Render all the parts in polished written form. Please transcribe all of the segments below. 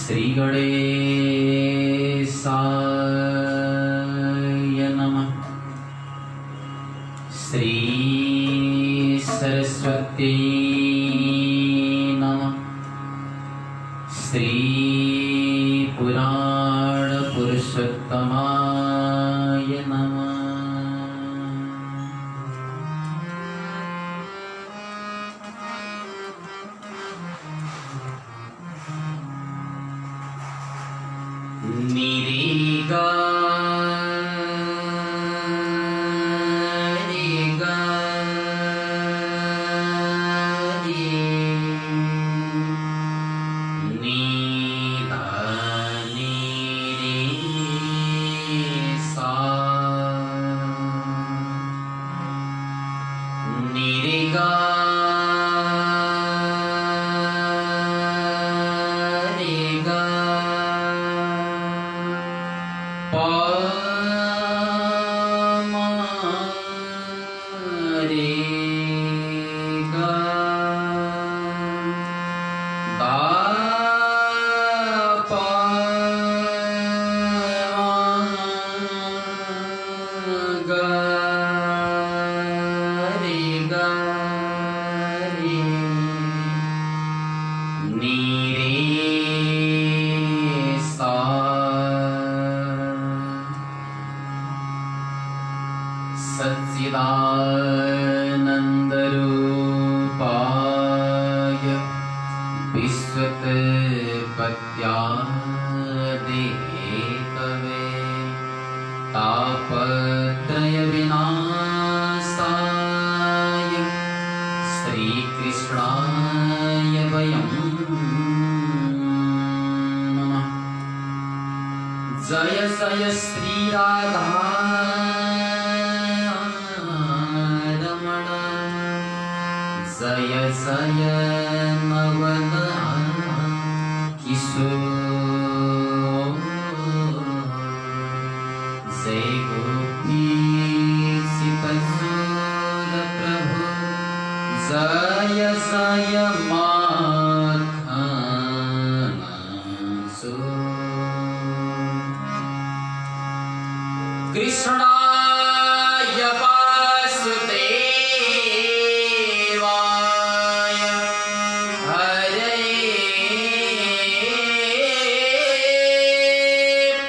श्री गणेशाय नमः। श्री सरस्वती नमः। श्री पुराण पुरुषोत्तमाय नमः। निरेगा रेगा रे नीदा नीरे सा निरेगा रेगा सच्चिदानन्दरूपाय विश्वोत्पत्त्यादिहेतवे तापत्रयविनाशाय श्रीकृष्णाय वयं नमः। जय जय श्रीराधा जय जय नवद किशोर जय गोपीसितसुर प्रभु जय जय माखन कृष्णाय वासुदेवाय हरे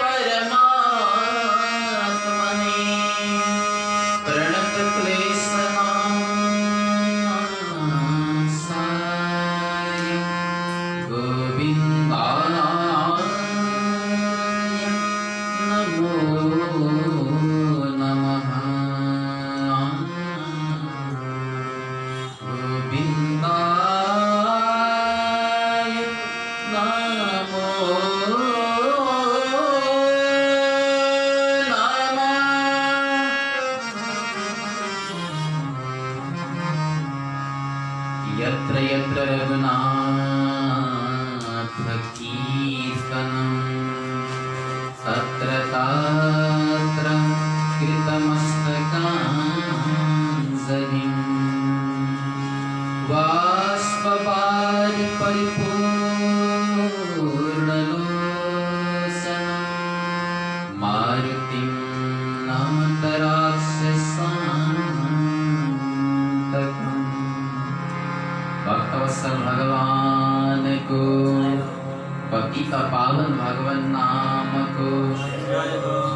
परमात्मने प्रणतक्लेशनाशाय गोविन्दाय नमो नमः। गोविन्दाय नमो नमः। यत्र यत्र रघुनाथकीर्तनं तत्र तत्र कृतमस्तकाञ्जलिं बाष्पवारि परिपूर्णलोचनं मारुतिं नमत राक्षसान्तकम्। भक्तवत्सल भगवान को पतित पावन भगवान नाम को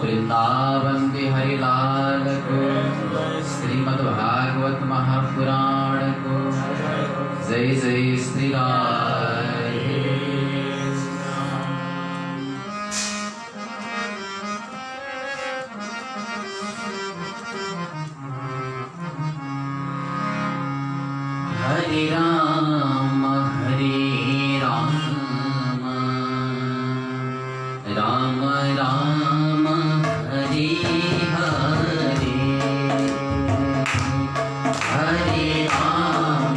वृंदावन बिहारी लाल को श्रीमद् भागवत महापुराण को जय जय श्री राधे। हरे राम राम राम हरे हरे हरे राम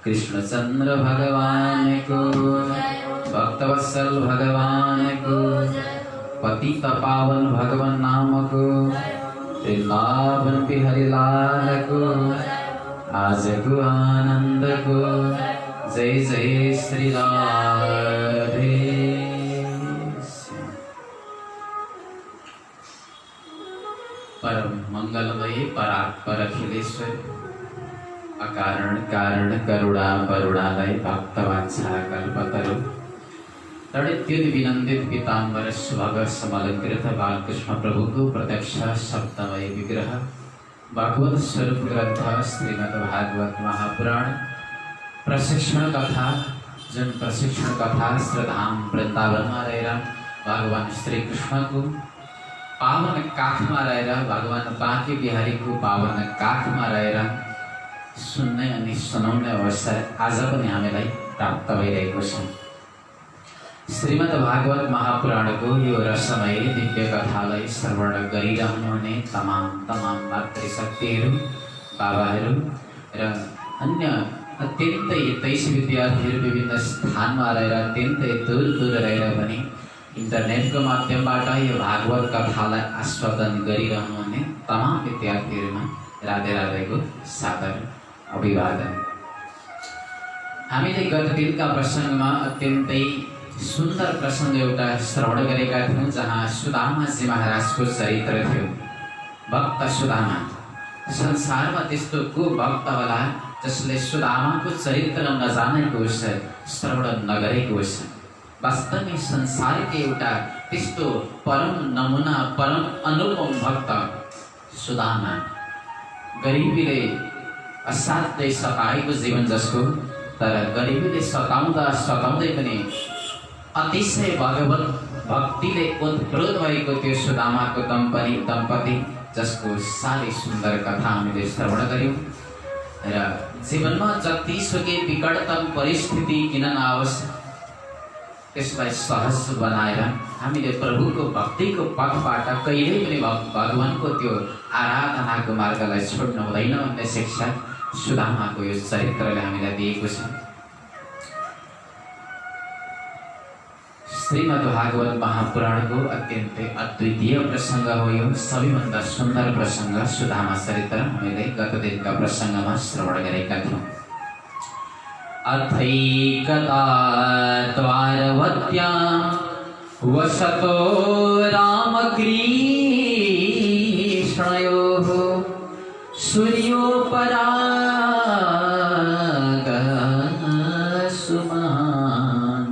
कृष्णचंद्र भगवान को, भक्तवत्सल भगवान को, पतित पावन भगवान नाम को, वृंदावन बिहारी लाल को, आज को आनंद को, जय जय श्री राधे। परम मंगलमय परात्पर अखिलेश्वर, अकारण कारण करुणा वरुणालय भक्तवात्सला कल्पतरु, तड़ित्युत विनंदित पीतांबर सुभग समलंकृत बालकृष्ण प्रभु को प्रत्यक्ष सप्तमय विग्रह भागवत स्वरूप ग्रंथ श्रीमद् भागवत महापुराण प्रशिक्षण कथा, जन प्रशिक्षण कथा श्रद्धाम वृंदावन में रहेर भगवान श्री कृष्ण को पावन काख में रहेर भगवान बांके बिहारी को पावन काख में रहेर सुन्ने अनि सुनाउने अवसर आज पनि हामीलाई प्राप्त भइरहेको छ। श्रीमद् भागवत महापुराणको यो रसमय दिव्य कथालाई श्रवण गरिरहनुहुने तमाम मातृशक्तिहरू, बाबाहरू र अन्य अत्यन्तै हितैषी विद्यार्थीहरू विभिन्न स्थानमा रहेर अत्यन्तै दूर रहेर पनि इन्टरनेटको माध्यमबाट यो भागवत कथालाई आस्वादन गरिरहनुहुने तमाम विद्यार्थीहरूमा राधे राधेको सादर अभिवादन। हामीले गत दिनका प्रसङ्गमा अत्यन्तै सुन्दर प्रसङ्ग एउटा श्रवण गरेका थियौँ, जहाँ सुदामाजी महाराजको चरित्र थियो। भक्त सुदामा, संसारमा त्यस्तो को भक्त होला जसले सुदामाको चरित्र नजानेको होस्, श्रवण नगरेको होस्। वास्तवमै संसारकै एउटा त्यस्तो परम नमुना, परम अनुपम भक्त सुदामा। गरिबीले असाध्यै सताएको जीवन जसको, तर गरिबीले सताउँदै पनि अतिशय भगवत भक्तिले उत्प्रोत भएको त्यो सुदामाको दम्पति जसको साह्रै सुन्दर कथा हामीले श्रवण गर्यौँ। र जीवनमा जतिसुकै विकटतम परिस्थिति किन नआओस्, त्यसलाई सहज बनाएर हामीले प्रभुको भक्तिको पथबाट कहिल्यै पनि भगवानको त्यो आराधनाको मार्गलाई छोड्नु हुँदैन भन्ने शिक्षा सुदामाको यो चरित्रले हामीलाई दिएको छ। श्रीमद् भागवत महापुराणको अत्यन्तै अद्वितीय प्रसङ्ग हो यो, सबैभन्दा सुन्दर प्रसङ्ग सुदामा चरित्र हामीले गत दिनका प्रसङ्गमा श्रवण गरेका थियौँ। अथैकता द्वारवत्यां वसतो रामकृष्णयोः सूर्योपरागसुमान्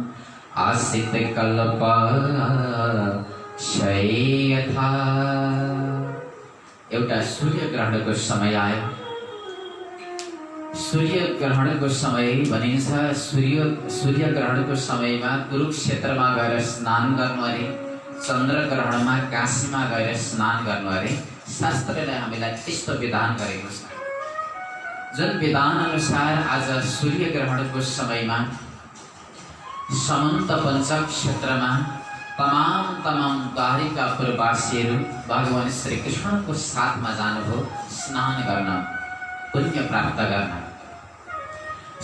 आसित कल्पशयथा। एउटा सूर्यग्रहणको समय आयो। सूर्यग्रहणको समय भनिन्छ, सूर्यग्रहणको समयमा कुरुक्षेत्रमा गएर स्नान गर्नु अरे, चन्द्रग्रहणमा काशीमा गएर स्नान गर्नु अरे। शास्त्रले हामीलाई त्यस्तो विधान गरेको छ। जुन विधान अनुसार आज सूर्यग्रहणको समयमा समन्त पञ्चक क्षेत्रमा तमाम द्वारिकापुरवासीहरू भगवान श्री कृष्णको साथमा जानुभयो स्नान गर्न, पुण्य प्राप्त गर्न।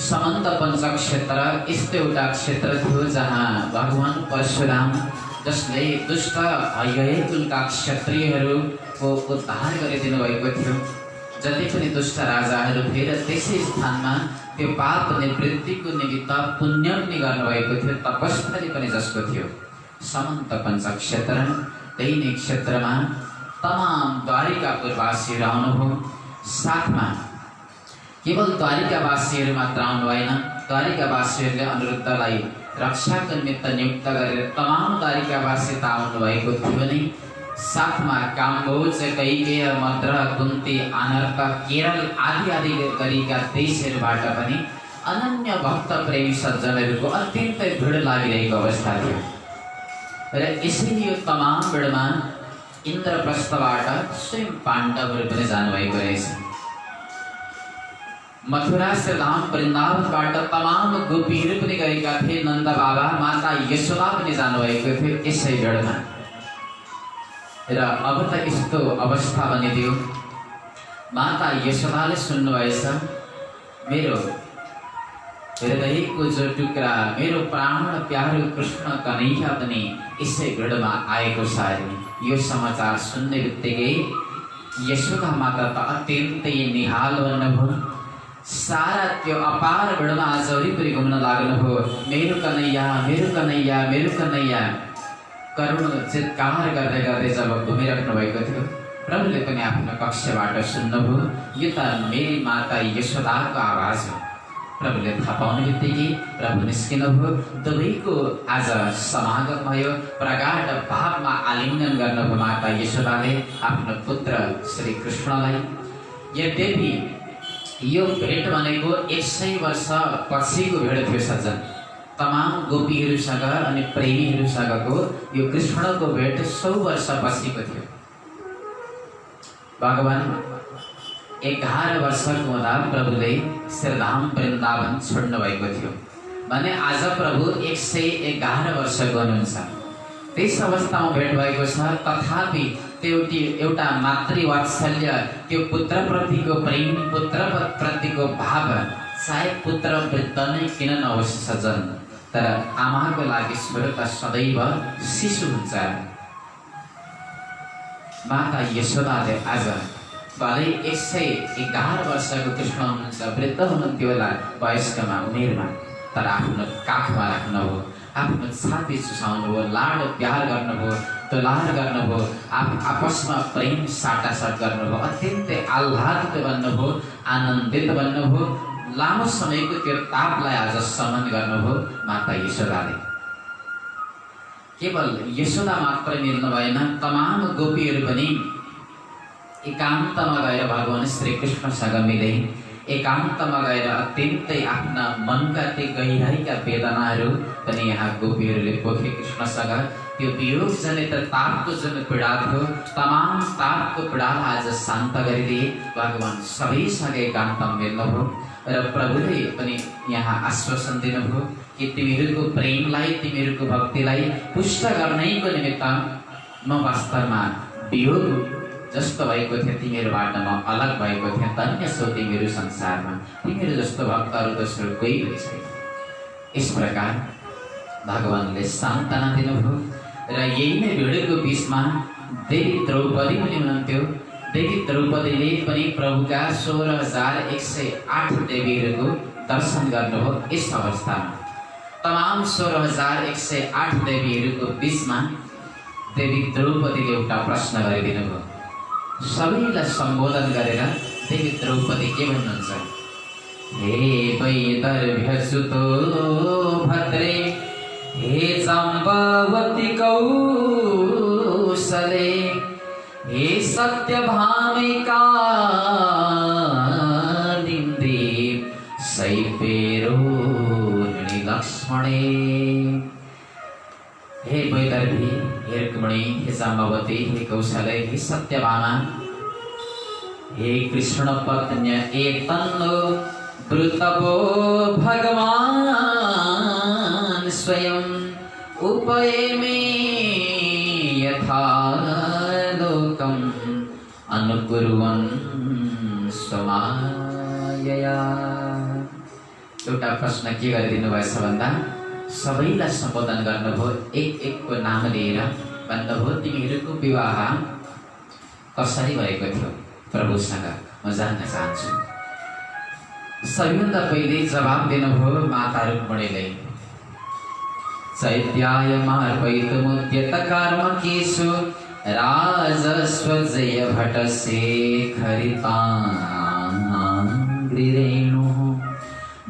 समन्त पञ्चक क्षेत्र यस्तो एउटा क्षेत्र थियो जहाँ भगवान परशुराम, जसले दुष्ट हयकुलका क्षत्रियहरूको उद्धार गरिदिनु भएको थियो, जति पनि दुष्ट राजाहरू थिए र त्यसै स्थानमा त्यो पाप निवृत्तिको निमित्त पुण्य पनि गर्नुभएको थियो, तपस्थली पनि जसको थियो। समन्त पञ्चक क्षेत्र, त्यही नै क्षेत्रमा तमाम द्वारिकापुरवासीहरू आउनुभयो। साथमा केवल द्वारिकावासीहरू मात्र आउनु भएन, द्वारिकावासीहरूले अनिरुद्धलाई रक्षाको निमित्त नियुक्त गरेर तमाम द्वारिकावासी त आउनु भएको थियो नै, साथमा काम्बोज, कैकेय, मद्र, कुन्ती, अनर्क, केरल आदि गरीका देशहरूबाट पनि अनन्य भक्त प्रेमी सज्जनहरूको अत्यन्तै भिड लागिरहेको अवस्था थियो। र यसरी यो तमाम भिडमा इन्द्रप्रस्थबाट स्वयं पाण्डवहरू पनि जानुभएको रहेछ। मथुरा से धाम वृन्दावनबाट तमाम गोपीहरू पनि गएका थिए। नन्द बाबा माता यशोदा पनि जानुभएको थियो यसै बेडमा। र अब त यस्तो अवस्था बनिदियो, माता यशोदाले सुन्नुभएछ मेरो हृदयको जो टुक्रा, मेरो प्राण प्यारो कृष्ण कन्हैया पनि यसै बेडमा आएको छ अरे। यो समाचार सुन्ने बित्तिकै यशोदा माता त अत्यन्तै निहाल बन्नुभयो। सारा त्यो अपार बेडमा आज वरिपरि घुम्न लाग्नुभयो, मेरो कन्हैया, मेरो कन्हैया, मेरो कन्हैया। करुण चित्कार गर्दै गर्दै जब घुमिराख्नु भएको थियो, प्रभुले पनि आफ्नो कक्षबाट सुन्नुभयो, यो त मेरी माता यशोदाको आवाज हो। प्रभुले थाहा पाउने बित्तिकै प्रभु निस्किनुभयो। दुवैको आज समागम भयो। प्रगाढ भावमा आलिङ्गन गर्नुभयो माता यशोदाले आफ्नो पुत्र श्री कृष्णलाई। यद्यपि यो भेट भनेको 100 वर्ष पछिको भेट थियो सज्जन। तमाम गोपीहरूसँग अनि प्रेमीहरूसँगको यो कृष्णको भेट 100 वर्ष पछिको थियो। भगवान 11 वर्षको हुँदा प्रभुले श्रीधाम वृन्दावन छोड्नु भएको थियो भने आज प्रभु 111 वर्षको हुनुहुन्छ। त्यस अवस्थामा भेट भएको छ। तथापि त्यो एउटा मातृवात्सल्य, त्यो पुत्रप्रतिको प्रेम, पुत्रप्रतिको भाव सायद पुत्र वृद्ध नै किन नहोस् सज्जन, तर आमाको लागि स्मृत सदैव शिशु हुन्छ। माता यशोदाले आज भलै 111 वर्षको कृष्ण हुनुहुन्छ, वृद्ध हुनुहुन्थ्यो होला वयस्कमा, उमेरमा, तर आफ्नो काखमा राख्नुभयो, आफ्नो छाती चुसाउनुभयो, लाड प्यार गर्नुभयो, दुलार गर्नुभयो, आपसमा प्रेम साटासाट गर्नुभयो, अत्यन्तै आह्लादित बन्नुभयो, आनन्दित बन्नुभयो। लामो समयको त्यो तापलाई आज शमन गर्नुभयो माता यशोदाले। केवल यशोदा मात्र मिल्नु भएन, तमाम गोपीहरू पनि एकान्तमा गएर भगवान श्री कृष्णसँग मिले। एकान्तमा गएर अत्यन्तै आफ्ना मनका ती गहिराईका वेदनाहरू पनि यहाँ गोपीहरूले पोखे कृष्णसँग। त्यो वियोग जनित तापको जुन पीडा थियो, तमाम तापको पीडालाई आज शान्त गरिदिए। भगवान सबैसँग एकान्तमा मिल्नुभयो र प्रभुले पनि यहाँ आश्वासन दिनुभयो कि तिमीहरूको प्रेमलाई, तिमीहरूको भक्तिलाई पुष्ट गर्नैको निमित्त म वास्तवमा वियोग जस्तो भएको थियो, तिमीहरूबाट म अलग भएको थिएँ, धन्य छौ तिमीहरू संसारमा, तिमीहरू जस्तो भक्तहरू दोस्रो कोही पनि छैन। यस प्रकार भगवानले सान्त्वना दिनुभयो र यही नै भिडको बिचमा देवी द्रौपदी पनि हुनुहुन्थ्यो। देवी द्रौपदीले पनि प्रभुका 16,108 देवीहरूको दर्शन गर्नुभयो। यस अवस्थामा तमाम 16,108 देवीहरूको बिचमा देवी द्रौपदीले एउटा प्रश्न गरिदिनु भयो। सबैलाई सम्बोधन गरेर देवी द्रौपदी के भन्नुहुन्छ? हे वैदर्भ्यसुतो भद्रे, हे जाम्बवती कौसले, हे सत्यभामिकालिन्दे, सैपेरोहिणी लक्ष्मणे। हे वैदर्भी, हे रुक्मिणी, हे जाम्बवती, हे कौशले, हे सत्यभामा, हे कृष्ण पत्न्य एतन्नो ब्रुतपो भगवान स्वयं उपयेमे यथा लोकम अनुकुर्वन् स्वमायया। एउटा प्रश्न के गरिदिनु भएछ भन्दा सबैलाई सम्बोधन गर्नुभयो, एक एकको नाम लिएर भन्नुभयो तिमीहरूको विवाह कसरी भएको थियो प्रभुसँग म जान्न चाहन्छु। सबैभन्दा पहिले जवाब दिनुभयो माता रुक्मिणीले, चैत्यायमार्पयितुमुद्यत कर्मकेषु राजस्वजय भटशेखरिताङ्घ्रिरेणुः,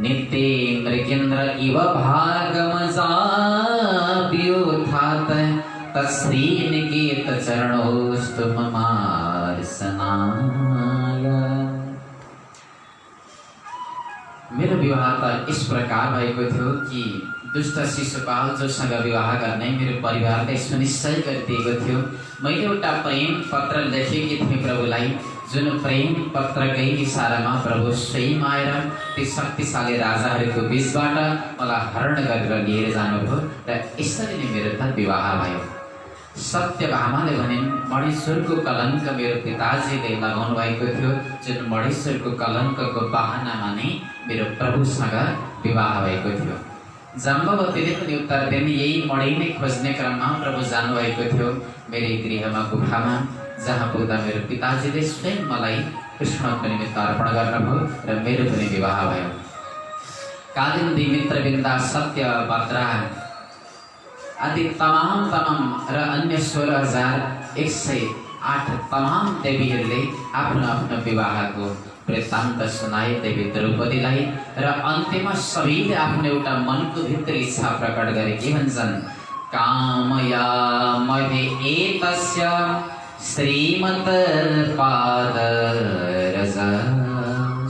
नित्ये मृगेन्द्र इव भागमजाव्योत्थात, तत्श्रीनिकेत चरणोस्तु ममार्सनाय। मेरो विवाह त इस प्रकार भएको थियो कि दुष्ट शिशुपाल जोसँग विवाह गर्ने मेरो परिवारले सुनिश्चय गरिदिएको थियो। मैले एउटा प्रेम पत्र लेखेकी थिएँ प्रभुलाई, जुन प्रेम पत्रकै इसारामा प्रभु स्वयं आएर ती शक्तिशाली राजाहरूको बीचबाट मलाई हरण गरेर लिएर जानुभयो र यसरी नै मेरो त विवाह भयो। सत्यभामाले भनिन् मणिश्वरको कलङ्क मेरो पिताजीले लगाउनु भएको थियो, जुन मणिश्वरको कलङ्कको बहानामा नै मेरो प्रभुसँग विवाह भएको थियो। जाम्बवतीले पनि उत्तर दिने यही मणि नै खोज्ने क्रममा प्रभु जानुभएको थियो मेरै गृहमा गुफामा, जहाँ पुग्दा मेरो पिताजीले स्वयं मलाई कृष्णको निमित्त अर्पण गर्नुभयो र मेरो पनि विवाह भयो। कालिन्दी मित्रबिन्दा सत्यभद्रा आदि तमाम र अन्य 16,108 तमाम देवीहरूले आफ्नो आफ्नो विवाहको वृत्तान्त सुनाए देवी द्रौपदीलाई र अन्त्यमा सबैले आफ्नो एउटा मनको भित्र इच्छा प्रकट गरे। के भन्छन्? कामया मदे एतस्य श्रीमत पाद रजा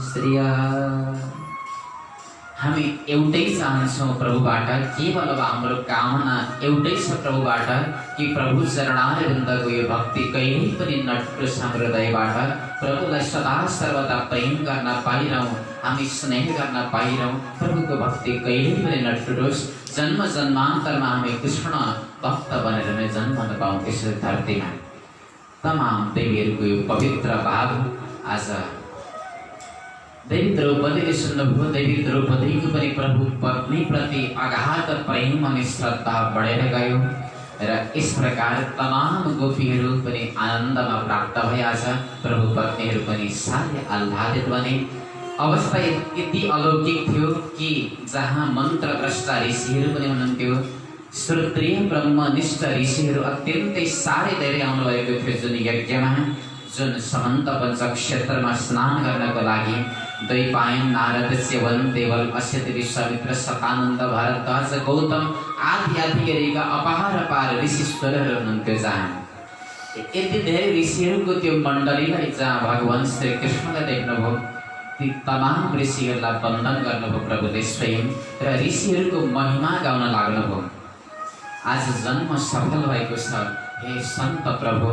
श्रिया। हामी एउटै चाहन्छौँ प्रभुबाट, केवल अब हाम्रो कामना एउटै छ प्रभुबाट कि प्रभु चरणारविन्दको यो भक्ति कहिल्यै पनि नटुटोस् हाम्रो हृदयबाट। प्रभुलाई सदा सर्वदा प्रेम गर्न पाइरहँ, हामी स्नेह गर्न पाइरहँ, प्रभुको भक्ति कहिल्यै पनि नटुटोस्। जन्म जन्मान्तरमा हामी कृष्ण भक्त बनेर नै जन्मन पाऊँ यस धरतीमा। तमाम देवीहरूको यो पवित्र भाव आज देवी द्रौपदीले सुन्नुभयो। देवी द्रौपदीको पनि प्रभु पत्नीप्रति अगाध प्रेम अनि श्रद्धा बढेर गयो र यस प्रकार तमाम गोपीहरू पनि आनन्दमा प्राप्त भए। आज प्रभु पत्नीहरू पनि साह्रै आह्लादित बने। अवस्था यति अलौकिक थियो कि जहाँ मन्त्रद्रष्टा ऋषिहरू पनि हुनुहुन्थ्यो, श्रोत्रिय ब्रह्मनिष्ठ ऋषिहरू अत्यन्तै साह्रै धेरै आउनुभएको थियो। जुन यज्ञमा, जुन समन्त पञ्चक्षेत्रमा स्नान गर्नको लागि द्वैपायन, नारद, च्यवन, देवल, अश्वत, विश्वामित्र, शतानन्द, भारद्वाज, गौतम आदि गरिएका अपार ऋषिश्वरहरू हुनुहुन्थ्यो। जहाँ यति धेरै ऋषिहरूको त्यो मण्डलीलाई जहाँ भगवान श्री कृष्णलाई देख्नुभयो, ती तमाम ऋषिहरूलाई वन्दन गर्नुभयो प्रभुले स्वयं र ऋषिहरूको महिमा गाउन लाग्नुभयो। आज जन्म सफल भएको छ हे सन्त प्रभु।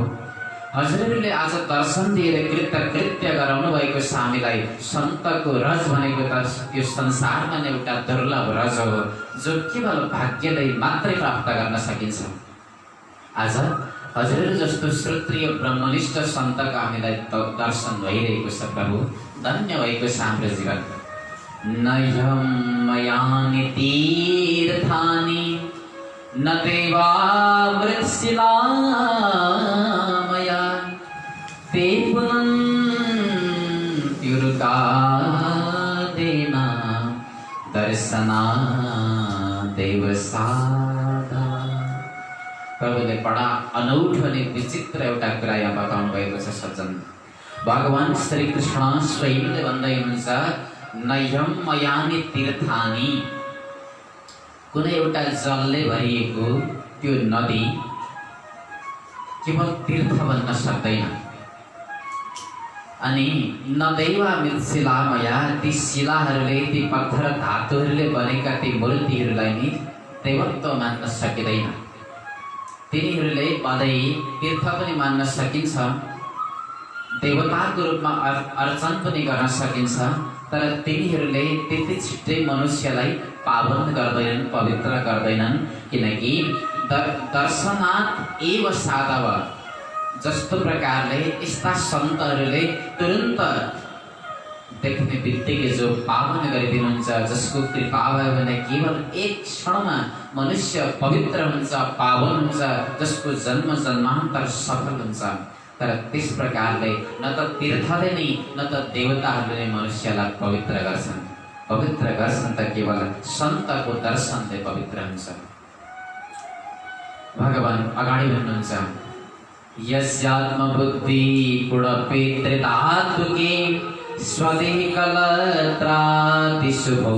हजुरहरूले आज दर्शन दिएर कृत्य गराउनु भएको छ हामीलाई। सन्तको रज भनेको त यो संसारमा नै एउटा दुर्लभ रज हो, जो केवल भाग्यले मात्रै प्राप्त गर्न सकिन्छ। आज हजुरहरू जस्तो श्रोत्रिय ब्रह्मनिष्ठ सन्तको हामीलाई दर्शन भइरहेको छ प्रभु। धन्य भएको छ हाम्रो जीवन। नयं मयानि तीर्थानि न देवामृतशिलामया ते पुनन्त्युरुकादेना दर्शना देव साधा। प्रभुले बडा अनौठो अनि विचित्र एउटा कुरा यहाँ बताउनु भएको छ सज्जन। भगवान श्री कृष्ण स्वयंले भन्दै हुनुहुन्छ नयं मयानि तीर्थानि। कुनै एउटा जलले भरिएको त्यो नदी केवल तीर्थ बन्न सक्दैन। अनि नदैवामृत शिलामया, ती शिलाहरूले, ती पत्थर धातुहरूले बनेका ती मूर्तिहरूलाई नि देवत्व मान्न सकिँदैन। तिनीहरूले बधै तीर्थ पनि मान्न सकिन्छ, देवताको रूपमा अर्चन पनि गर्न सकिन्छ, तर तिनीहरूले त्यति छिट्टै मनुष्यलाई पावन गर्दैनन्, पवित्र गर्दैनन्। किनकि दर्शनात् एव साधव, जस्तो प्रकारले यस्ता सन्तहरूले तुरन्त देख्ने बित्तिकै जो पावन गरिदिनुहुन्छ, जसको कृपा भयो भने केवल एक क्षणमा मनुष्य पवित्र हुन्छ, पावन हुन्छ, जसको जन्म जन्मान्तर सफल हुन्छ। तर त्यस प्रकारले न त तीर्थले नै न त देवताहरूले नै मनुष्यलाई पवित्र गर्छन्। पवित्र गर्छन् त केवल सन्तको दर्शनले पवित्र हुन्छ। भगवान अगाडि भन्नुहुन्छ यस्यात्मबुद्धि गुणपेत्रितात्मके स्वदेह कलत्रादिशुभो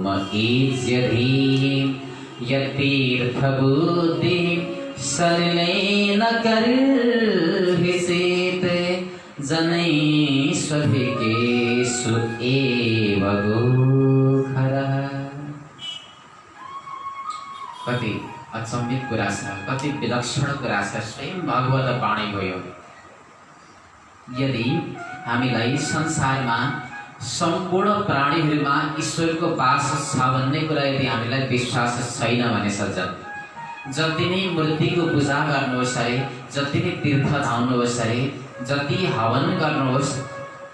मकीज्यधि यतीर्थबुद्धि सलिलेन कर्हिषेत् जनैश्वभिकेषु एव गोखरः। कति अचम्मित कुरा छ, कति विलक्षण कुरा छ। स्वयं भगवत वाणी भयो। यदि हामीलाई संसारमा सम्पूर्ण प्राणीहरूमा ईश्वरको वास छ भन्ने कुरा यदि हामीलाई विश्वास छैन भने सज्जन, जति नै मूर्तिको पूजा गर्नुहोस् अरे, जति नै तीर्थ धाउनुहोस् अरे, जति हवन गर्नुहोस्,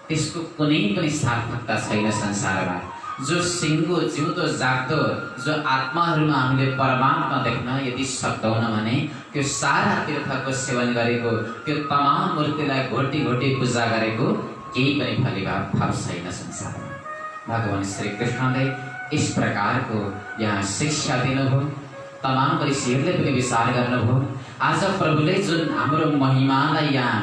त्यसको कुनै पनि सार्थकता छैन संसारमा। जो सिङ्गो जिउँदो जाग्दो जो आत्माहरूमा हामीले परमात्मा देख्न यदि सक्दैनौँ भने त्यो सारा तीर्थको सेवन गरेको, त्यो तमाम मूर्तिलाई घोटी घोटी पूजा गरेको केही पनि फलीभाव छैन संसारमा। भगवान श्री कृष्णले इस प्रकारको यहाँ शिक्षा दिनुभयो। तमाम ऋषिहरूले पनि विचार गर्नुभयो। आज प्रभुले जुन हाम्रो महिमालाई यहाँ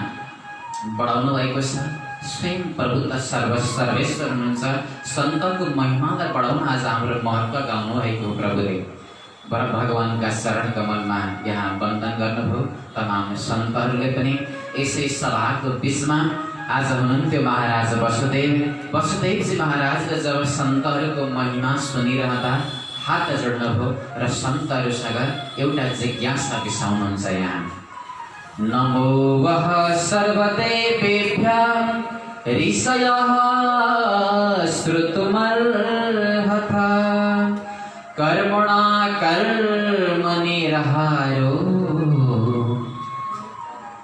बढाउनु भएको छ, स्वयं प्रभु त सर्वेश्वर हुनुहुन्छ। सन्तको महिमालाई बढाउन आज हाम्रो महत्त्व गाउनु भएको प्रभुले भगवानका चरण कमलमा यहाँ वन्दन गर्नुभयो। तमाम सन्तहरूले पनि यसै सभाको बिचमा आज हुनुहुन्थ्यो महाराज वसुदेवजी महाराजले जब सन्तहरूको महिमा सुनिरहँदा हात जोड्नुभयो र सन्तहरूसँग एउटा जिज्ञासा बिसाउनुहुन्छ यहाँ। नमो वः सर्वदेवेभ्यः ऋषयः श्रुतुमर्हथा कर्मणा कर्मनिर्हारो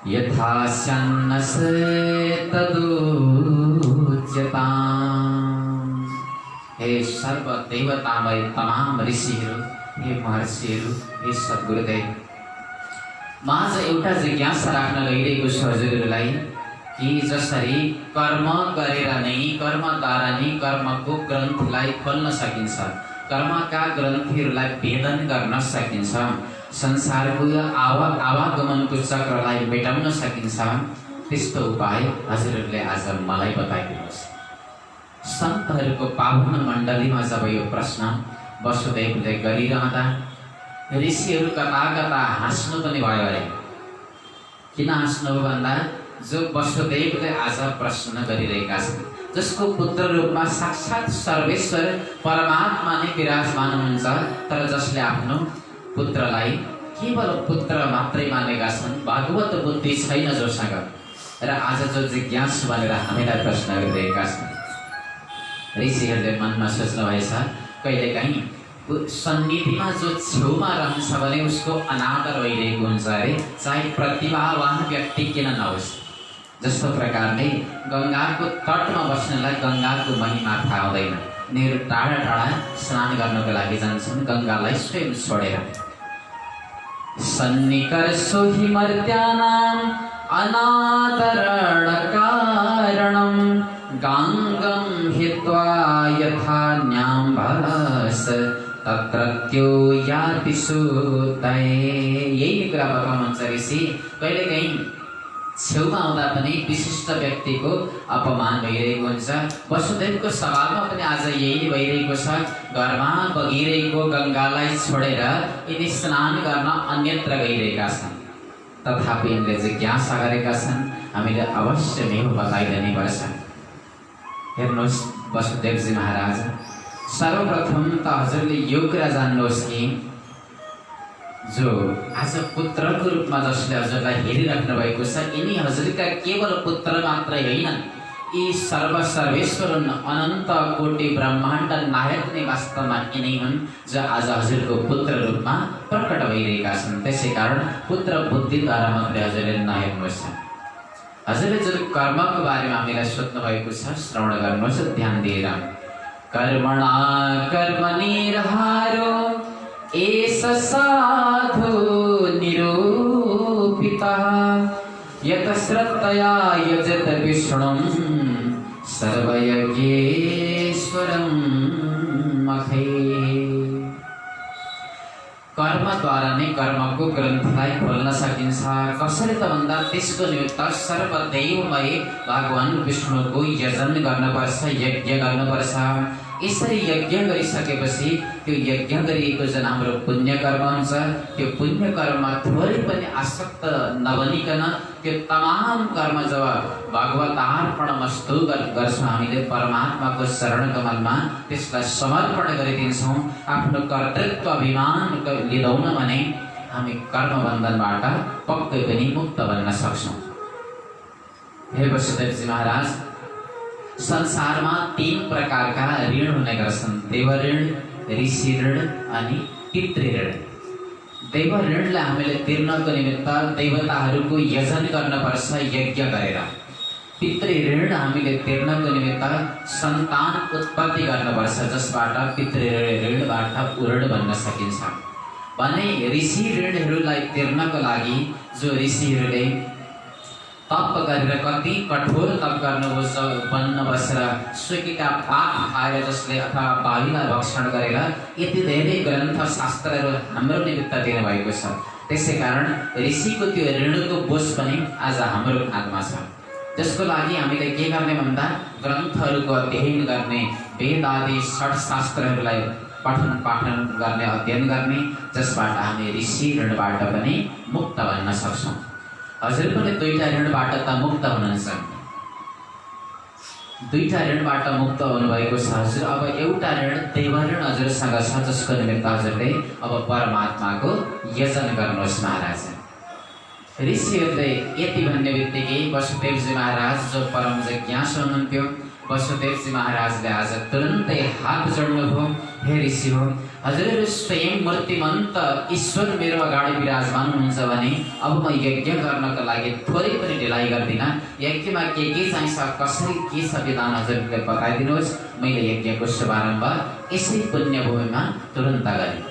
यथा स्यान्नस्य तदुच्यताम्। हे सर्व देवतामय तमाम ऋषिहरू, हे महर्षिहरू, हे सद्गुरुदेव, म आज एउटा जिज्ञासा राख्न गइरहेको छु हजुरहरूलाई कि जसरी कर्म गरेर नै, कर्मद्वारा नै कर्मको ग्रन्थलाई खोल्न सकिन्छ, कर्मका ग्रन्थीहरूलाई भेदन गर्न सकिन्छ, संसारको आवागमनको चक्रलाई मेटाउन सकिन्छ, त्यस्तो उपाय हजुरहरूले आज मलाई बताइदिनुहोस्। सन्तहरूको पावन मण्डलीमा जब यो प्रश्न वसुदेवले गरिरहँदा ऋषिहरू कता कता हाँस्नु पनि भयो अरे। किन हाँस्नु हो भन्दा जो वसुदेवले आज प्रश्न गरिरहेका छन्, जसको पुत्र रूपमा साक्षात सर्वेश्वर परमात्मा नै विराजमान हुनुहुन्छ, तर जसले आफ्नो पुत्रलाई केवल पुत्र मात्रै मानेका छन्, भागवत बुद्धि छैन जोसँग, र आज जो जिज्ञासु भनेर हामीलाई प्रश्न गरिरहेका छन्। ऋषिहरूले मनमा सोच्नु भएछ कहिलेकाहीँ सन्निधिमा जो छेउमा रहन्छ भने उसको अनादर भइरहेको हुन्छ अरे, चाहे प्रतिभावान व्यक्ति किन नहोस्। जस्तो प्रकारले गङ्गाको तटमा बस्नेलाई गङ्गाको महिमा थाहा हुँदैन, उनीहरू टाढा टाढा स्नान गर्नको लागि जान्छन् गङ्गालाई स्वयं छोडेर। सन्निकर्षो हि मर्त्यानाम् अनादरण कारणं गाङ्गं हित्वा यथा न्याम्भस तत्रत्यो याति सुतये। यही कुरा बताउनुहुन्छ ऋषि। कहिलेकाहीँ छेउमा आउँदा पनि विशिष्ट व्यक्तिको अपमान भइरहेको हुन्छ। वसुदेवको सवालमा पनि आज यही भइरहेको छ। घरमा बगिरहेको गङ्गालाई छोडेर यिनी स्नान गर्न अन्यत्र गइरहेका छन्, तथापि यिनले जिज्ञासा गरेका छन्, हामीले अवश्य नै बताइदिनै पर्छ। हेर्नुहोस् वसुदेवजी महाराज, सर्वप्रथम त हजुरले यो कुरा जान्नुहोस् कि जो आज पुत्रको रूपमा जसले हजुरलाई हेरिराख्नु भएको छ, यिनी हजुरका केवल पुत्र मात्रै होइनन्, यी सर्वेश्वर अनन्त कोटि ब्रह्माण्ड नायक नै वास्तवमा यिनै हुन् जो आज हजुरको पुत्र रूपमा प्रकट भइरहेका छन्। त्यसै कारण पुत्र बुद्धिद्वारा मात्रै हजुरले नहेर्नुहोस्। हजुरले जुन कर्मको बारेमा हामीलाई सोध्नु भएको छ, श्रवण गर्नुहोस् ध्यान दिएर। कर्मणा कर्मनिर्हारो एष साधु निरूपितः यत श्रद्धया यजत विष्णुं सर्वयज्ञेश्वरं मखे। कर्मद्वारा नै कर्मको ग्रन्थलाई खोल्न सकिन्छ। कसरी त भन्दा त्यसको निमित्त सर्वदैवमय भगवान विष्णुको यजन गर्नुपर्छ, यज्ञ गर्नुपर्छ। यसरी यज्ञ गरिसकेपछि त्यो यज्ञ गरिएको जुन हाम्रो पुण्य कर्म हुन्छ, त्यो पुण्य कर्ममा थोरै पनि आसक्त नबनिकन त्यो तमाम कर्म जब भगवतार्पणमस्तु गर्छौँ हामीले परमात्माको शरण कमलमा, त्यसलाई समर्पण गरिदिन्छौँ। आफ्नो कर्तृत्व अभिमान लिँदैनौँ भने हामी कर्मबन्धनबाट पक्कै पनि मुक्त बन्न सक्छौँ। हे वसुदेवजी महाराज, संसारमा 3 प्रकारका ऋण हुने गर्छन्। देव ऋण, ऋषि ऋण अनि पितृ ऋण। देव ऋणलाई हामीले तिर्नको निमित्त देवताहरूको यजन गर्नुपर्छ यज्ञ गरेर। पितृ ऋण हामीले तिर्नको निमित्त सन्तान उत्पत्ति गर्नुपर्छ, जसबाट पितृ ऋणबाट उऋण बन्न सकिन्छ। भने ऋषि ऋणहरूलाई तिर्नको लागि जो ऋषिहरूले तप गरेर कति कठोर तप गर्नुभयो, वनमा बसेर सुकेका पात खाएर जसले अथवा बालीलाई भक्षण गरेर यति धेरै ग्रन्थ शास्त्रहरू हाम्रो निमित्त दिनुभएको छ। त्यसै कारण ऋषिको त्यो ऋणको बोझ पनि आज हाम्रो हातमा छ। त्यसको लागि हामीले के गर्ने भन्दा ग्रन्थहरूको अध्ययन गर्ने, वेद आदि षट शास्त्रहरूलाई पठन पाठन गर्ने, अध्ययन गर्ने, जसबाट हामी ऋषि ऋणबाट पनि मुक्त बन्न सक्छौँ। हजुर पनि 2टा ऋणबाट त मुक्त हुनुहुन्छ। 2टा ऋणबाट मुक्त हुनुभएको छ हजुर। अब एउटा ऋण देव ऋण हजुरसँग छ, जसको निमित्त हजुरले अब परमात्माको यजन गर्नुहोस् महाराज। ऋषिहरूले यति भन्ने बित्तिकै वसुदेवजी महाराज जो परम जिज्ञासु हुनुहुन्थ्यो, वसुदेवजी महाराजले आज तुरन्तै हात जोड्नुभयो। हे ऋषि हो, हजुरहरू स्वयं मूर्तिमन्त ईश्वर मेरो अगाडि विराजमान हुनुहुन्छ भने अब म यज्ञ गर्नको लागि थोरै पनि ढिलाइ गर्दिनँ। यज्ञमा के चाहिन्छ, कसरी के छ विधान हजुरले बताइदिनुहोस्। मैले यज्ञको शुभारम्भ यसै पुण्यभूमिमा तुरन्त गरेँ।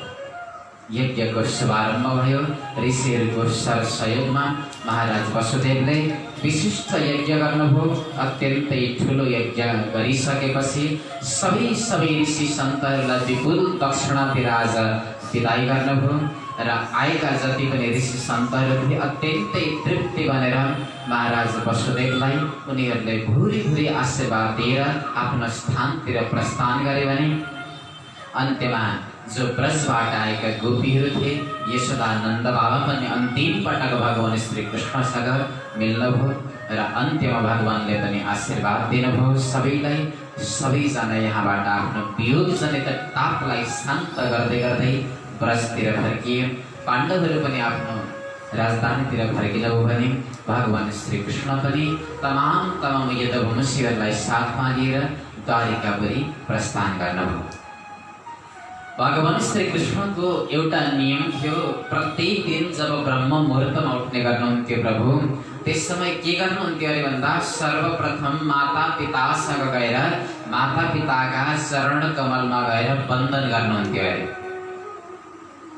यज्ञको शुभारम्भ भयो। ऋषिहरूको सहयोगमा महाराज वसुदेवले विशिष्ट यज्ञ गर्नुभयो। अत्यन्तै ठुलो यज्ञ गरिसकेपछि सबै ऋषि सन्तहरूलाई विपुल दक्षिणातिर आज विदाई गर्नुभयो र आएका जति पनि ऋषि सन्तहरू थिए अत्यन्तै तृप्ति बनेर महाराज वसुदेवलाई उनीहरूले भुरी आशीर्वाद दिएर आफ्नो स्थानतिर प्रस्थान गरे। भने अन्त्यमा जो ब्रजबाट आएका गोपीहरू थिए, यशोदानन्द बाबा पनि अन्तिम पटक भगवान श्री कृष्णसँग मिल्नुभयो र अन्त्यमा भगवानले पनि आशीर्वाद दिनुभयो सबैलाई। सबैजना यहाँबाट आफ्नो वियोग जनित तापलाई शान्त गर्दै गर्दै ब्रजतिर फर्किए। पाण्डवहरू पनि आफ्नो राजधानीतिर फर्किनुभयो भने भगवान श्री कृष्ण पनि तमाम युद्धभूमिशीहरूलाई साथमा लिएर द्वारिकापुरी प्रस्थान गर्नुभयो। भगवान श्री कृष्णको एउटा नियम थियो, प्रत्येक दिन जब ब्रह्म मुहुर्तमा उठ्ने गर्नुहुन्थ्यो प्रभु, त्यस समय के गर्नुहुन्थ्यो अरे भन्दा सर्वप्रथम माता पितासँग गएर माता पिताका चरण कमलमा गएर वन्दन गर्नुहुन्थ्यो अरे।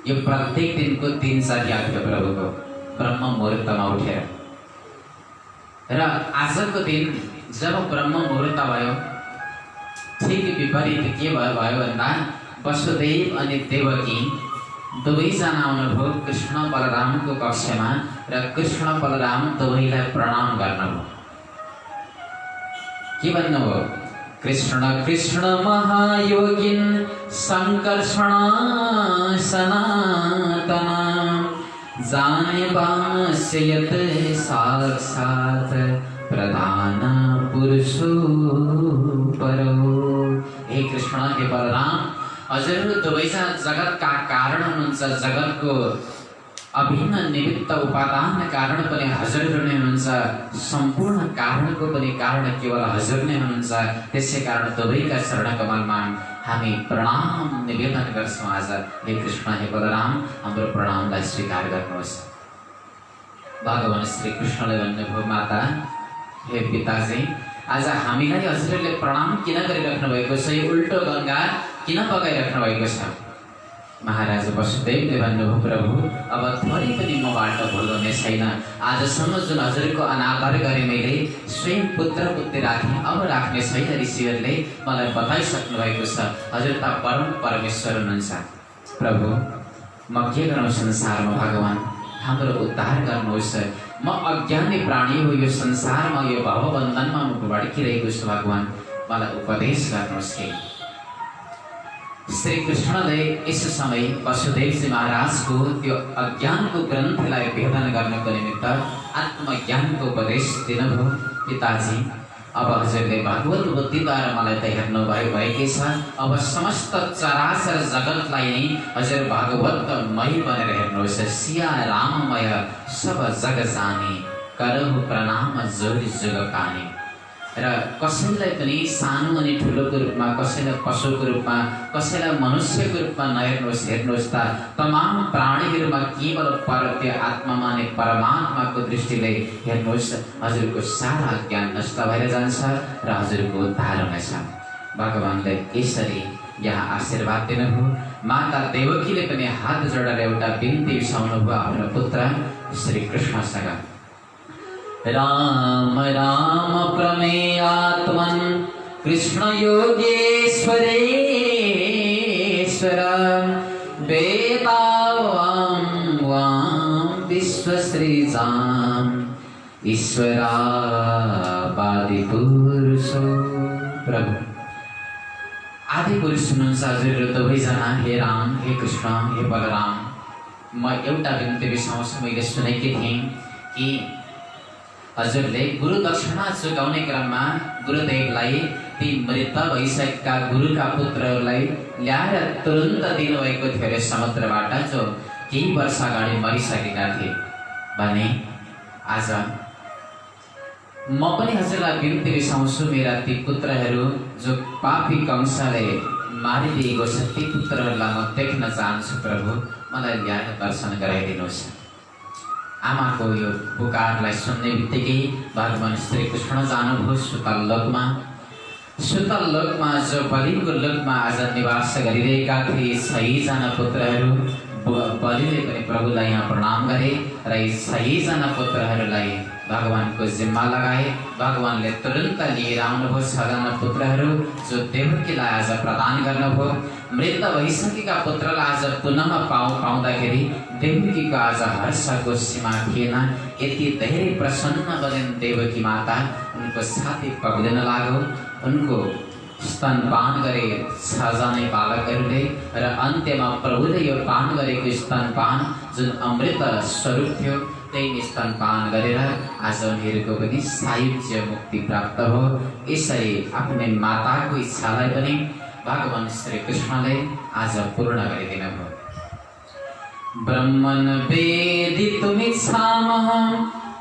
यो प्रत्येक दिनको दिनचर्या थियो प्रभुको, ब्रह्म मुहुर्तमा उठेर। र आजको दिन जब ब्रह्म मुहुर्त भयो, ठिक विपरीत के भयो भन्दा वसुदेव अनि देवकी दुवैजना आउनुभयो कृष्ण बलरामको कक्षमा र कृष्ण बलराम दुवैलाई प्रणाम गर्नुभयो। के भन्नुभयो? कृष्ण कृष्ण महायोगिन संकर्षण सनातन जाने बास्यत साक्षात् प्रधान पुरुषो परो। हे कृष्ण, हे बलराम, हजुरहरू दुवैजना जगतका कारण हुनुहुन्छ। जगतको अभिन्न निमित्त उपादान कारण पनि हजुरहरू नै हुनुहुन्छ। सम्पूर्ण कारणको पनि कारण केवल हजुर नै हुनुहुन्छ। त्यसै कारण दुवैका चरण कमलमा हामी प्रणाम निवेदन गर्छौँ आज। हे कृष्ण, हे बलराम, हाम्रो प्रणामलाई स्वीकार गर्नुहोस्। भगवान श्री कृष्णले भन्नुभयो, माता, हे पिताजी, आज हामीलाई हजुरहरूले प्रणाम किन गरिराख्नु भएको छ? यो उल्टो गङ्गा किन बगाइराख्नु भएको छ? महाराज वसुदेवले भन्नुभयो, प्रभु, अब थोरै पनि मबाट भुल हुने छैन। आजसम्म जुन हजुरको अनादर गरे मैले, स्वयं पुत्र पुत्री राखेँ, अब राख्ने छैन। ऋषिहरूले मलाई बताइसक्नु भएको छ, हजुर त परम परमेश्वर हुनुहुन्छ। प्रभु, म के गरौँ संसारमा? भगवान, हाम्रो उद्धार गर्नुहोस्। म अज्ञानी प्राणी हो, यो संसारमा यो भवबन्धनमा म भड्किरहेको छु। भगवान, मलाई उपदेश गर्नुहोस्। कि श्री कृष्णले यस समय वसुदेवजी महाराजको त्यो अज्ञानको ग्रन्थलाई भेदन गर्नको निमित्त आत्मज्ञानको उपदेश दिनुभयो। पिताजी, अब हजुरले भगवत बुद्धिद्वारा मलाई त हेर्नु भएकै छ। अब समस्त चराचर जगतलाई नै हजुर भगवतमय बनेर हेर्नुहोस्। सिया राममय सब जग जाने करहु प्रणाम जोरी जुग काने। र कसैलाई पनि सानो अनि ठुलोको रूपमा, कसैलाई पशुको रूपमा, कसैलाई मनुष्यको रूपमा नहेर्नुहोस्। हेर्नुहोस् त तमाम प्राणीहरूमा केवल त्यो आत्मामा नै परमात्माको दृष्टिले हेर्नुहोस्। हजुरको सारा ज्ञान नष्ट भएर जान्छ र हजुरको उद्धार हुनेछ। भगवानले यसरी यहाँ आशीर्वाद दिनुभयो। माता देवकीले पनि हात जोडेर एउटा बिन्ती बिसाउनुभयो आफ्नो पुत्र श्री कृष्णसँग। राम राम प्रमेयात्मन् कृष्ण योगेश्वरेश्वर वेदावां वां विश्वसृजाम् ईश्वरादिपुरुषो। प्रभु आदि पुरुष हुनुहुन्छ हजुरहरू दुवैजना। हे राम, हे कृष्ण, हे बलराम, म एउटा बिन्ती बिसाउँछु। मैले सुनेकी थिएँ कि हजुरले गुरु दक्षिणा चुकाउने क्रममा गुरुदेवलाई ती मृत भइसकेका गुरुका पुत्रहरूलाई ल्याएर तुरन्त दिनुभएको थियो अरे समुद्रबाट, जो केही वर्ष अगाडि मरिसकेका थिए भने आज म पनि हजुरलाई बिन्ती बिसाउँछु। मेरा ती पुत्रहरू जो पापी कंसले मारिदिएको छ, ती पुत्रहरूलाई म देख्न चाहन्छु। प्रभु मलाई ल्याएर दर्शन गराइदिनुहोस्। आमाको यो पुकारलाई सुन्ने बित्तिकै भगवान श्री कृष्ण जानुभयो सुतल लोकमा। सुतल लोकमा जो बलिको लोकमा आज निवास गरिरहेका थिए 6 जना पुत्रहरू, बलिले पनि प्रभुलाई यहाँ प्रणाम गरे र यी 6 जना पुत्रहरूलाई भगवानको जिम्मा लगाए। भगवानले तुरन्त लिएर आउनुभयो 6 जना पुत्रहरू जो देवकीलाई आज प्रदान गर्नुभयो। मृत भइसकेका पुत्रलाई आज पुनः पाउँदाखेरि देवकीको आज हर्षको सीमा थिएन। यति धेरै प्रसन्न बनिन् देवकी माता। उनको छाती पग्लिन लाग्यो। उनको स्तनपान गरे 6 जना बालकहरूले र अन्त्यमा प्रभुले यो पान गरेको स्तनपान जुन अमृत स्वरूप थियो, त्यही स्तनपान गरेर आज उनीहरूको पनि सायुज्य मुक्ति प्राप्त भयो। यसरी आफ्नै माताको इच्छालाई पनि भगवान श्री कृष्णले आज पूर्ण गरिदिनु भयो। ब्रह्मन् वेदितुमिच्छामः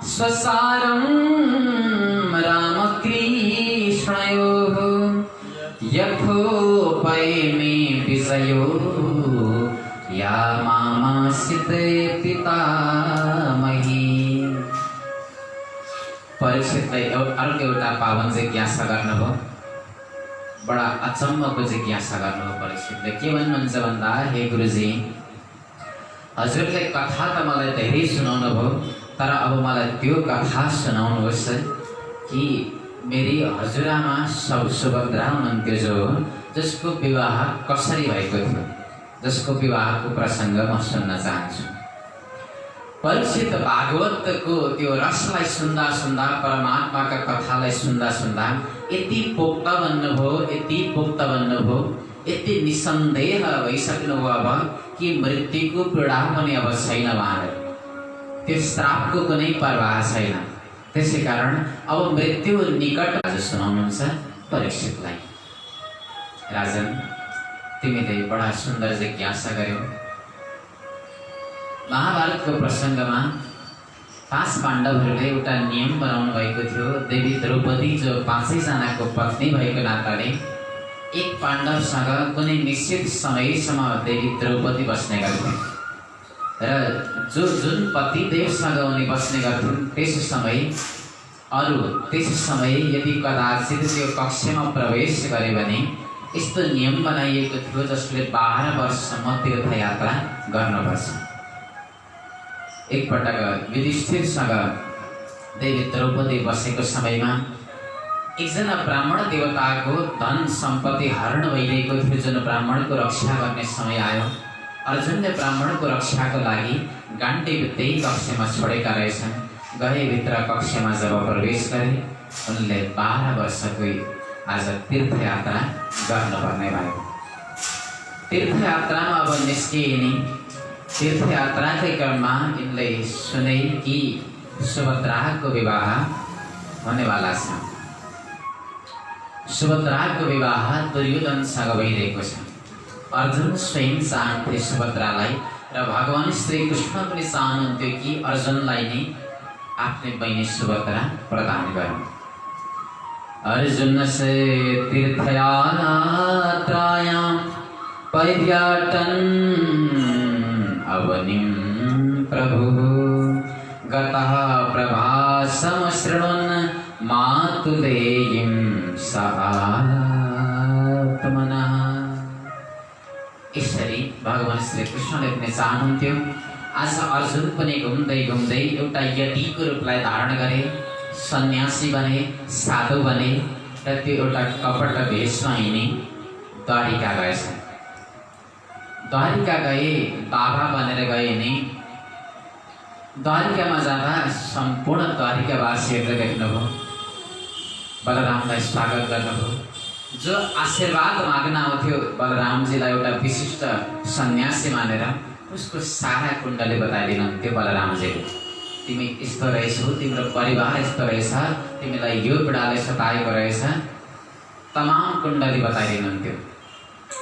स्वसारं रामकृष्णयोः यथोपयमे विजयो या मामासित पितामही। परीक्षितलाई अर्को एउटा पावन जिज्ञासा गर्नुभयो। बडा अचम्मको जिज्ञासा गर्नुभयो परीक्षितले। के भन्नुहुन्छ भन्दा, हे गुरुजी, हजुरले कथा त मलाई धेरै सुनाउनु भयो, तर अब मलाई त्यो कथा सुनाउनुहोस् कि मेरी हजुरआमा सुभद्रा हुनुहुन्थ्यो जसको विवाह कसरी भएको थियो, जसको विवाहको प्रसङ्ग म सुन्न चाहन्छु। परीक्षित भागवतको त्यो रसलाई सुन्दा सुन्दा, परमात्माका कथालाई सुन्दा सुन्दा यति पोक्त बन्नुभयो, यति पोक्त बन्नुभयो, यति निसन्देह भइसक्नुभयो अब कि मृत्युको पीडा पनि अब छैन उहाँहरू। त्यो श्रापको कुनै परवाह छैन। त्यसै कारण अब मृत्यु निकट आज सुनाउनुहुन्छ परीक्षितलाई। राजन, तिमीले बडा सुन्दर जिज्ञासा गर्यौ। महाभारतको प्रसङ्गमा 5 पाण्डवहरूले एउटा नियम बनाउनु भएको थियो। देवी द्रौपदी जो 5 जनाको पत्नी भएको नाताले एक पाण्डवसँग कुनै निश्चित समयसम्म देवी द्रौपदी बस्ने गर्थे र जुन पतिदेवसँग उनी बस्ने गर्थिन् त्यस समय यदि कदाचित त्यो कक्षमा प्रवेश गरे भने यस्तो नियम बनाइएको थियो जसले 12 वर्षसम्म तीर्थयात्रा गर्नुपर्छ। एकपटक युधिष्ठिरसँग देवी द्रौपदी बसेको समयमा एकजना ब्राह्मण देवताको धन सम्पत्ति हरण भइरहेको थियो। जुन ब्राह्मणको रक्षा गर्ने समय आयो, अर्जुनले ब्राह्मणको रक्षाको लागि गाण्डीव त्यही कक्षमा छोडेका रहेछन्। गए भित्र कक्षमा जब प्रवेश गरे उनले 12 वर्षको आज तीर्थयात्रा गर्नुपर्ने भयो। तीर्थयात्रामा अब निस्किने तीर्थयात्राकै क्रममा यिनले सुने कि सुभद्राको विवाह हुनेवाला छ। सुभद्राको विवाह दुर्योधनसँग भइरहेको छ। अर्जुन स्वयं चाहन्थे सुभद्रालाई र भगवान श्री कृष्ण पनि चाहनुहुन्थ्यो कि अर्जुनलाई नै आफ्नै बहिनी सुभद्रा प्रदान गर्नु। अर्जुन से तीर्थयात्रायां पर्यटन अवनिं प्रभु गतः प्रभासं शृण्वन् मातुलेयं सआत्मनः। यसरी भगवान श्री कृष्णले पनि चाहनुहुन्थ्यो आज अर्जुन पनि घुम्दै घुम्दै एउटा यतिको रूपलाई धारण गरे, सन्यासी बने, साधु बने र त्यो एउटा कपट भेषमा हिँडे द्वारिका गएछन्। द्वारिका गए, बाबा बनेर गए नि। द्वारिकामा जाँदा सम्पूर्ण द्वारिकावासीहरूले देख्नुभयो, बलरामलाई स्वागत गर्नुभयो। जो आशीर्वाद माग्न आउँथ्यो बलरामजीलाई एउटा विशिष्ट सन्यासी मानेर, उसको सारा कुण्डली बताइदिनुहुन्थ्यो बलरामजीले। तिमी यस्तो रहेछौ, तिम्रो परिवार यस्तो रहेछ, तिमीलाई यो पीडाले सताएको रहेछ, तमाम कुण्डली बताइदिनुहुन्थ्यो।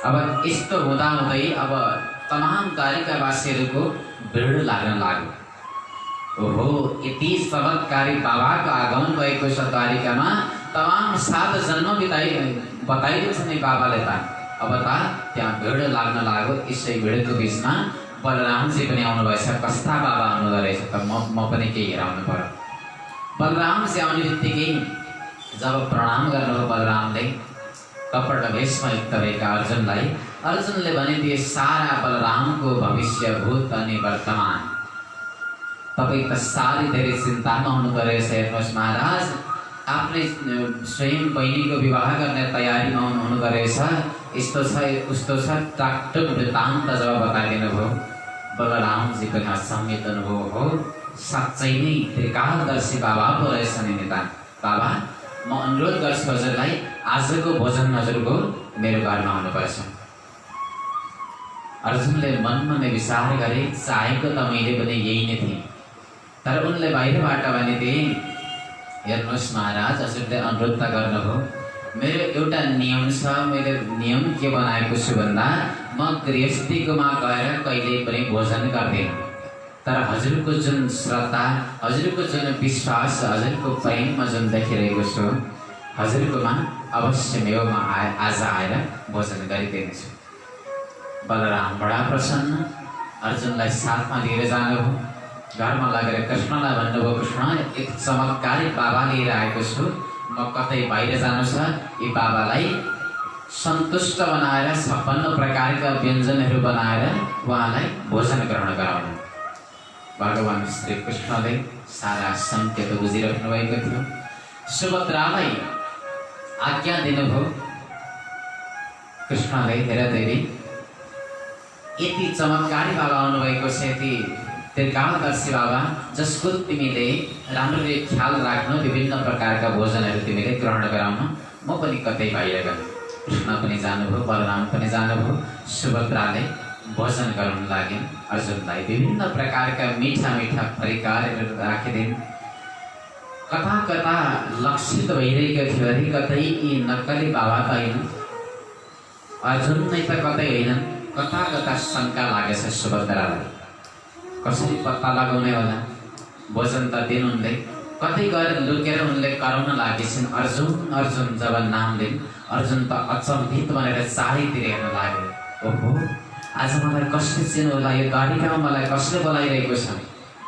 अब यस्तो हुँदाहुँदै अब तमाम द्वारिकावासीहरूको भिड लाग्न लाग्यो। ओहो, यति चमत्कारी बाबाको आगमन भएको छ द्वारिकामा, तमाम 7 जन्म बताइदिन्छ नि बाबाले त। अब त त्यहाँ भिड लाग्न लाग्यो। यसै भिडको बिचमा बलरामजी पनि आउनुभएछ। कस्ता बाबा आउनुहुँदो रहेछ त, म पनि केही हेराउनु पर्यो। बलरामजी आउने बित्तिकै जब प्रणाम गर्नुभयो बलरामले कपट भेषमा युक्त भएका अर्जुनलाई, अर्जुनले भनिदिए सारा बलरामको भविष्य, भूत अनि वर्तमान। तपाईँ त साह्रै धेरै चिन्तामा हुनुहुँदो रहेछ। हेर्नुहोस् महाराज, आफ्नै स्वयं बहिनीको विवाह गर्ने तयारीमा हुनुहुँदो रहेछ। यस्तो छ उस्तो छ, टाकटुक वृत्तान्त जब बताइदिनु भयो, बलरामजी पनि अचम्मित अनुभव हो। साँच्चै नै त्रिकालदर्शी बाबा पो रहेछ नि नितान। बाबा, म अनुरोध गर्छु हजुरलाई, आजको भोजन हजुरको मेरो घरमा आउनुपर्छ। अर्जुनले मनमा नै विचार गरे, चाहेको त मैले पनि यही नै थिएँ, तर उनले बाहिरबाट भनेथे, हेर्नुहोस् महाराज, हजुरले अनुरोध त गर्नुभयो, मेरो एउटा नियम छ। मैले नियम के बनाएको छु भन्दा, म गृहस्थीकोमा गएर कहिले पनि भोजन गर्दिनँ। तर हजुरको जुन श्रद्धा, हजुरको जुन विश्वास, हजुरको प्रेम म जुन देखिरहेको छु, हजुरकोमा अवश्य मेरोमा आज आएर भोजन गरिदिनेछु। बलराम बडा प्रसन्न, अर्जुनलाई साथमा लिएर जानुभयो। घरमा लगेर कृष्णलाई भन्नुभयो, कृष्ण, एक चमत्कारी बाबा लिएर आएको छु, म कतै बाहिर जानु छ, यी बाबालाई सन्तुष्ट बनाएर 56 प्रकारका व्यञ्जनहरू बनाएर उहाँलाई भोजन ग्रहण गराउनु। भगवान श्री कृष्णले सारा सङ्केत बुझिराख्नु भएको थियो। सुभद्रालाई आज्ञा दिनुभयो कृष्णले, हेर देवी, यति चमत्कारी बाबा आउनुभएको छ, यति त्रिकालदर्शी बाबा, जसको तिमीले राम्ररी ख्याल राख्नु, विभिन्न प्रकारका भोजनहरू तिमीले ग्रहण गराउनु। म पनि कतै बाहिर गएँ। कृष्ण पनि जानुभयो, बलराम पनि जानुभयो। सुभद्राले भोजन गराउन लागिन्। अर्जुनलाई विभिन्न प्रकारका मीठा मीठा परिकारहरू राखिदिन्। कता कता लक्षित भइरहेको थियो अरे, कतै यी नक्कली बाबा त होइन, अर्जुन नै त कतै होइनन्। कता कता शङ्का लागेछ सुभद्रालाई, कसरी पत्ता लगाउने होला। भोजन त दिनु उनले, कतै गएर लुकेर उनले कराउन लागेछन्। अर्जुन अर्जुन जब नाम लिन्, अर्जुन त अचम्भित बनेर चारैतिर हेर्न लाग्यो। ओहो, आज मलाई कसले चिन्नु होला, यो द्वारिकामा मलाई कसले बोलाइरहेको छ।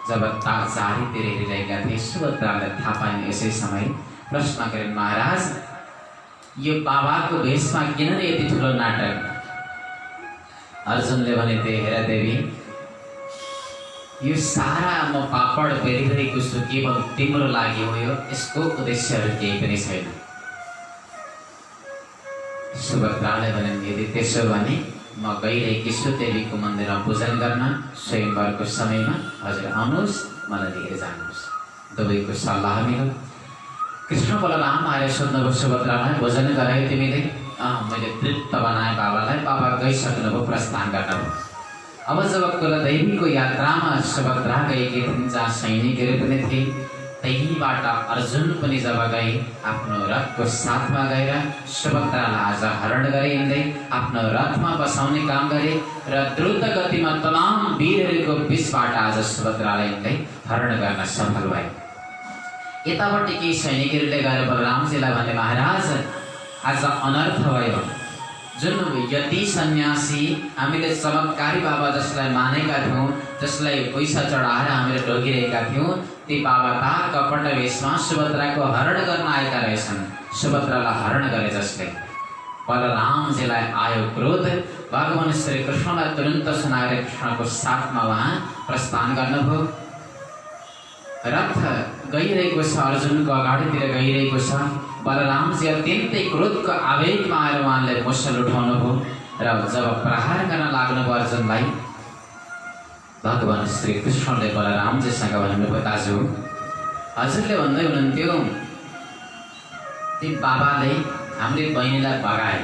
जब चारैतिर हेरिरहेका थिए, सुभद्रालाई थाहा पाइन्। यसै समय प्रश्न गरिन्, महाराज, यो बाबाको भेषमा किन यति ठुलो नाटक? अर्जुनले भनेथे, हेर देवी, यो सारा म पापड बेरिरहेको छु केवल तिम्रो लागि हो, यसको उद्देश्यहरू केही पनि छैन। सुभद्राले भनिन्, यदि त्यसो भने म गइरहेकी छु देवीको मन्दिरमा पूजन गर्न, स्वयंवरको समयमा हजुर आउनुहोस्, मलाई लिएर जानुहोस्। दुवैको सल्लाह मिल्यो। कृष्ण बलराम आएर सोध्नुभयो सुभद्रालाई, भोजन गरायो तिमीले? मैले तृप्त बनाएँ बाबालाई। बाबा गइसक्नुभयो, प्रस्थान गर्नुभयो। अब जब कुलदेवीको यात्रामा सुभद्रा गएकी थिइन्, जहाँ सैनिकहरू पनि थिए, त्यहीबाट अर्जुन पनि जब गए, आफ्नो रथको साथमा गएर सुभद्रालाई आज हरण गरे, हिँड्दै आफ्नो रथमा बसाउने काम गरे र द्रुत गतिमा तमाम वीरहरूको बिचबाट आज सुभद्रालाई हिँड्दै हरण गर्न सफल भए। यतापट्टि केही सैनिकहरूले गएर बलरामजीलाई भने महाराज आज अनर्थ भयो। जुन यति सन्यासी हामीले चमत्कारी बाबा जसलाई मानेका थियौँ, जसलाई पैसा चढाएर हामीले ढोगिरहेका थियौँ, ती बाबा तार कपट वेशमा सुभद्राको हरण गर्न आएका रहेछन्। सुभद्रालाई हरण गरे जसले। बलरामजीलाई आयो क्रोध। भगवान श्री कृष्णलाई तुरन्त सुनाएर कृष्णको साथमा उहाँ प्रस्थान गर्नुभयो। रथ गइरहेको छ, अर्जुनको अगाडितिर गइरहेको छ। बलरामजी अत्यन्तै क्रोधको आवेगमा आएर उहाँले मुसल उठाउनुभयो र जब प्रहार गर्न लाग्नुभयो अर्जुनलाई, भगवान श्री कृष्णले बलरामजीसँग भन्नुभयो, दाजु हजुरले भन्दै हुनुहुन्थ्यो ती बाबाले हाम्री बहिनीलाई भगाए,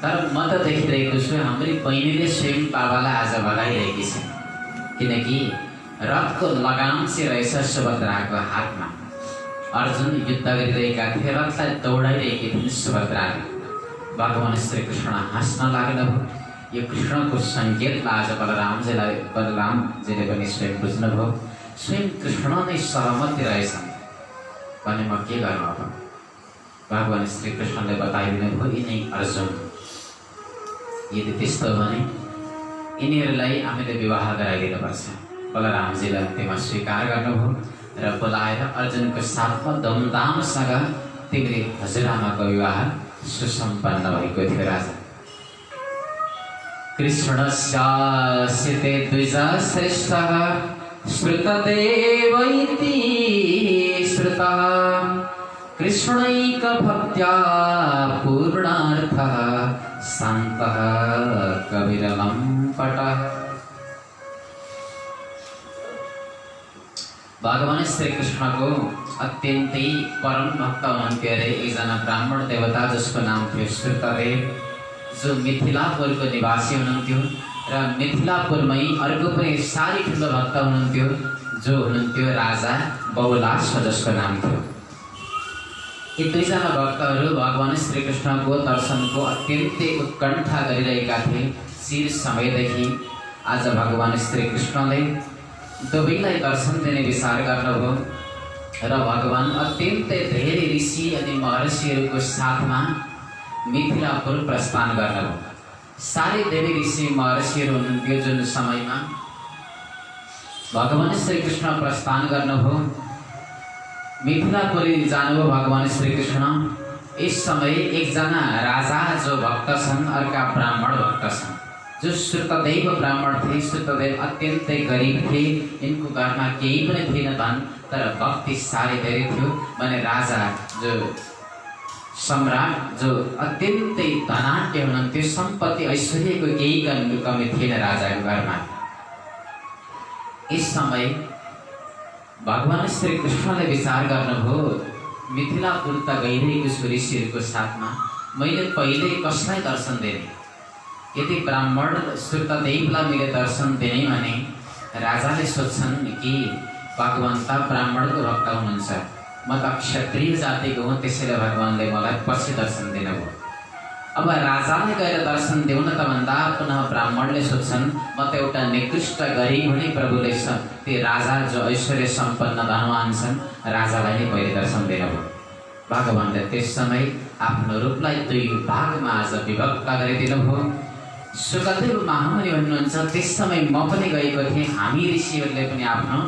तर म त देखिरहेको छु हाम्री बहिनीले स्वयं बाबालाई आज भगाइरहेकी छ। किनकि रथको लगाम चाहिँ रहेछ सुभद्राको हातमा। अर्जुन युद्ध गरिरहेका थिए, रथलाई दौडाइरहेकी थिइन् सुभद्राले। भगवान श्री कृष्ण हाँस्न लाग्नुभयो। यो कृष्णको सङ्केतलाई आज बलरामजीले पनि स्वयं बुझ्नुभयो। स्वयं कृष्ण नै सहमति रहेछन् भने म के गर्नु अब। भगवान श्री कृष्णले बताइदिनु भयो, यिनै अर्जुन, यदि त्यस्तो भने यिनीहरूलाई हामीले विवाह गराइदिनुपर्छ। बलरामजीले अन्त्यमा स्वीकार गर्नुभयो र बोलाएर अर्जुनको साथमा धुमधामसँग तिमीले हजुरआमाको विवाह सुसम्पन्न भएको थियो। राजा कृष्णस्यास्यते द्विजश्रेष्ठः श्रुतदेवैति श्रुतः कृष्णैकभक्त्या पूर्णार्थः शान्तः कविरलम्पटः। भगवान श्री कृष्णको अत्यन्तै परम भक्त हुनुहुन्थ्यो अरे एकजना ब्राह्मण देवता जसको नाम थियो श्रुतदेव, जो मिथिलापुरको निवासी हुनुहुन्थ्यो र मिथिलापुरमै अर्को पनि साह्रै ठुलो भक्त हुनुहुन्थ्यो जो हुनुहुन्थ्यो राजा बहुलास, जसको नाम थियो। यी दुईजना भक्तहरू भगवान श्री कृष्णको दर्शनको अत्यन्तै उत्कण्ठा गरिरहेका थिए चिर समयदेखि। आज भगवान श्री कृष्णले दुवैलाई दर्शन दिने विचार गर्नुभयो र भगवान अत्यन्तै धेरै ऋषि अनि महर्षिहरूको साथमा मिथिलापुर प्रस्थान गर्नुभयो। साह्रै धेरै ऋषि महर्षिहरू हुनुहुन्थ्यो जुन समयमा भगवान श्री कृष्ण प्रस्थान गर्नुभयो। मिथिलापुरी जानुभयो भगवान श्री कृष्ण। इस समय एकजना राजा जो भक्त छन्, अर्का ब्राह्मण भक्त छन्। जो श्रुतदेव ब्राह्मण थिए, श्रुतदेव अत्यन्तै गरिब थिए, यिनको घरमा केही पनि थिएन धन, तर भक्ति साह्रै धेरै थियो। भने राजा जो सम्राट जो अत्यन्तै धनाढ्य हुनुहुन्थ्यो, सम्पत्ति ऐश्वर्यको केही कमी थिएन राजाको घरमा। इस समय भगवान श्री कृष्णले विचार गर्नुभयो, मिथिलापुर त गइरहेको छु ऋषिहरूको साथमा, मैले पहिले कसलाई दर्शन दिने? यदि ब्राह्मण श्रुतदेवलाई मैले दर्शन दिने भने राजाले सोध्छन् कि भगवान त ब्राह्मणको भक्त हुनुहुन्छ, म त क्षत्रिय जातिको हुँ, त्यसैले भगवानले मलाई पछि दर्शन दिनुभयो। अब राजाले गएर दर्शन देऊ न त भन्दा पुनः ब्राह्मणले सोध्छन् म त एउटा निकृष्ट गरिब हुने प्रभुले ती राजा जो ऐश्वर्य सम्पन्न धनवान छन्, राजालाई नै पहिले दर्शन दिनुभयो। भगवानले त्यस समय आफ्नो रूपलाई दुई भागमा आज विभक्त गरिदिनुभयो। सुखदेव महामुनि भन्नुहुन्छ, त्यस समय म पनि गएको थिएँ, हामी ऋषिहरूले पनि आफ्नो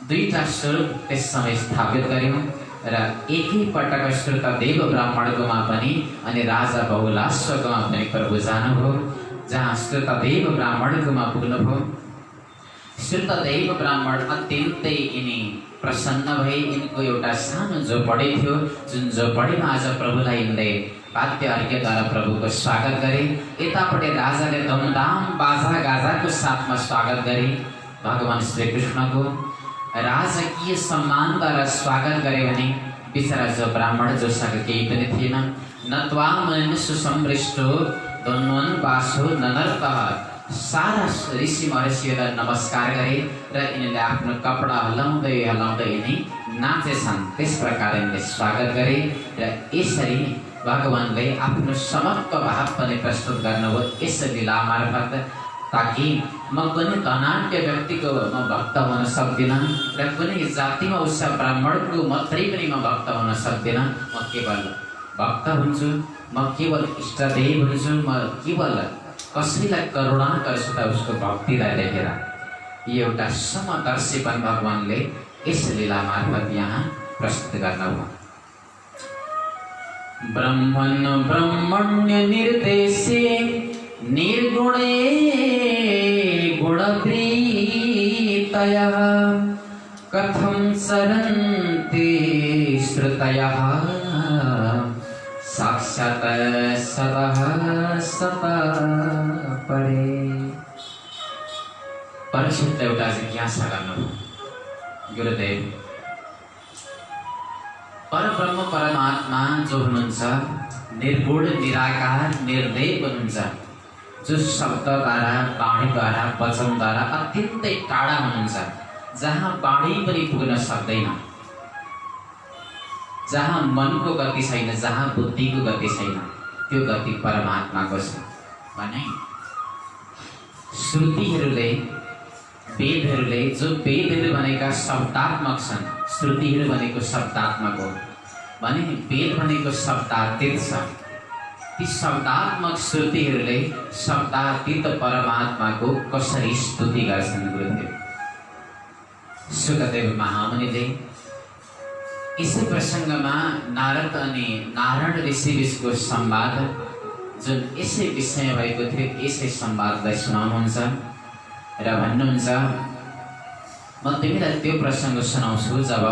दुईटा स्वरूप त्यस समय स्थापित गर्यौँ र एकै पटक श्रुतदेव ब्राह्मणकोमा पनि अनि राजा बहुलाश्वकोमा पनि प्रभु जानुभयो। जहाँ श्रुतदेव ब्राह्मणकोमा पुग्नुभयो, श्रुतदेव ब्राह्मण अत्यन्तै यिनी प्रसन्न भए। यिनको एउटा सानो झोपडी थियो, जुन झोपडीमा आज प्रभुलाई यिनले वाद्य अर्घ्यद्वारा प्रभुको स्वागत गरे। यतापट्टि राजाले धुमधाम बाजा गाजाको साथमा स्वागत गरे। भगवान श्री कृष्णको राजकीय सम्मानद्वारा स्वागत गरे भने बिचरा जो ब्राह्मण जोसँग केही पनि थिएन, नत्वा मन सुसमृष्टो धन्वन वासो ननर्तः, सारा ऋषि महर्षिहरूलाई नमस्कार गरे र यिनीहरूले आफ्नो कपडा हल्लाउँदै हल्लाउँदै यिनी नाचेछन्। त्यस प्रकार यिनले स्वागत गरे र यसरी भगवानले आफ्नो समर्पण भाव पनि प्रस्तुत गर्नुभयो। यस लीला मार्फत ताकि म कुनै धनाढ्य व्यक्तिको म भक्त हुन सक्दिनँ र कुनै जातिमा उच्च ब्राह्मणको मात्रै पनि म भक्त हुन सक्दिनँ। म केवल भक्त हुन्छु, म केवल इष्टदेव हुन्छु, म केवल कसैलाई करुणा गर्छु त उसको भक्तिलाई देखेर। यो एउटा समदर्शीपन भगवानले यस लीला मार्फत यहाँ प्रस्तुत गर्नुभयो। ब्रह्मन् ब्रह्मण्य निर्देशे निर्गुणे गुणप्रीतयः कथं सरन्ति श्रुतयः साक्षात् सतः सतः परे। परीक्षित एउटा जिज्ञासा गर्नुभयो। गुरुदेव, परब्रह्म परमात्मा जो हुनुहुन्छ, निर्गुण निराकार निर्लेप हुनुहुन्छ, जो शब्दद्वारा वाणीद्वारा वचनद्वारा अत्यन्तै टाढा हुनुहुन्छ, जहाँ वाणी पनि पुग्न सक्दैन, जहाँ मनको गति छैन, जहाँ बुद्धिको गति छैन, त्यो गति परमात्माको छ भने श्रुतिहरूले वेदहरूले, जो वेदहरू भनेका शब्दात्मक छन्, श्रुतिहरू भनेको शब्दात्मक हो भने वेद भनेको शब्दातीत छ। ती शब्दात्मक श्रुतिहरूले शब्दातीत परमात्माको कसरी स्तुति गर्छन्? गुरुदेव, सुखदेव महामुनिले यसै प्रसङ्गमा नारद अनि नारायण ऋषि बीचको संवाद जुन यसै विषय भएको थियो, यसै संवादलाई सुनाउनुहुन्छ र भन्नुहुन्छ, म तिमीलाई त्यो प्रसङ्ग सुनाउँछु जब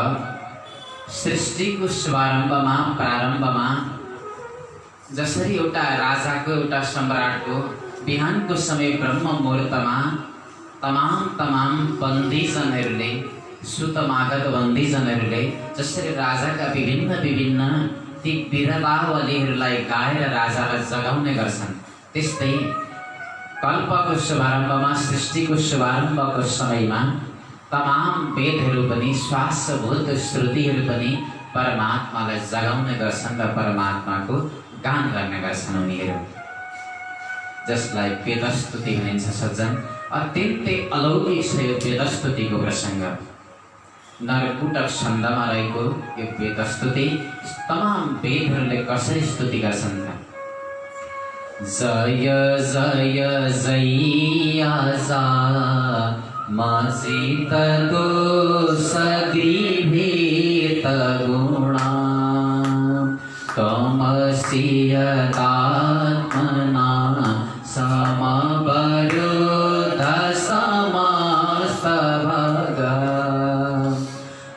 सृष्टिको शुभारम्भमा प्रारम्भमा जसरी एउटा राजाको, एउटा सम्राटको बिहानको समय ब्रह्म मुहुर्तमा तमाम बन्दीजनहरूले, सुतमागत बन्दीजनहरूले जसरी राजाका विभिन्न ती बिरलावलीहरूलाई गाएर राजालाई जगाउने गर्छन्, त्यस्तै कल्पको शुभारम्भमा, सृष्टिको शुभारम्भको समयमा तमाम वेदहरू पनि, श्वासभूत श्रुतिहरू पनि परमात्मालाई जगाउने गर्छन् र परमात्माको गान गर्ने गर्छन् उनीहरू, जसलाई वेदस्तुति भनिन्छ। सज्जन, अत्यन्तै अलौकिक छ यो वेदस्तुतिको प्रसङ्ग। नरकुटक छन्दमा रहेको यो वेदस्तुति तमाम वेदहरूले कसरी स्तुति गर्छन् त? जय जय जयजा मसित दोष गृभीत गुणा तमसीयतात्मना समवरुद्ध समस्त भग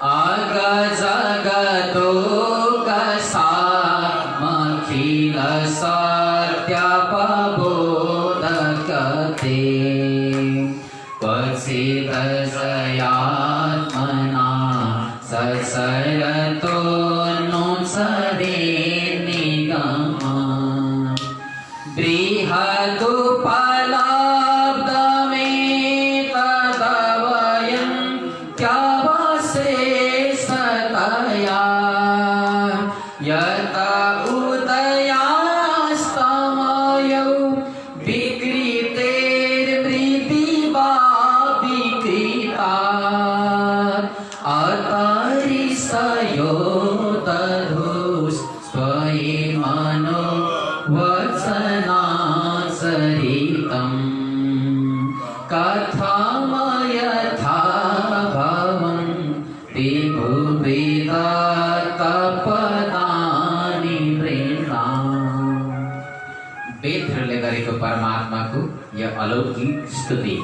अग जगतो कसामखिल सत्यपबोधकते क्वचित् जयात्मना ससरतो नुत्सरे निगमा बृहदुपलब्धमेतदवयं त्यावशेषतया यत उदयास्तमयौ विकृतेर्मृतिवा विकृतात् अतरिषयो दधुस्त्वयि वचनाचरितं कथमयथा भवन्ति भुविदत्तपदानि वृणाम्। वेदहरूले गरेको परमात्माको यो अलौकिक स्तुति।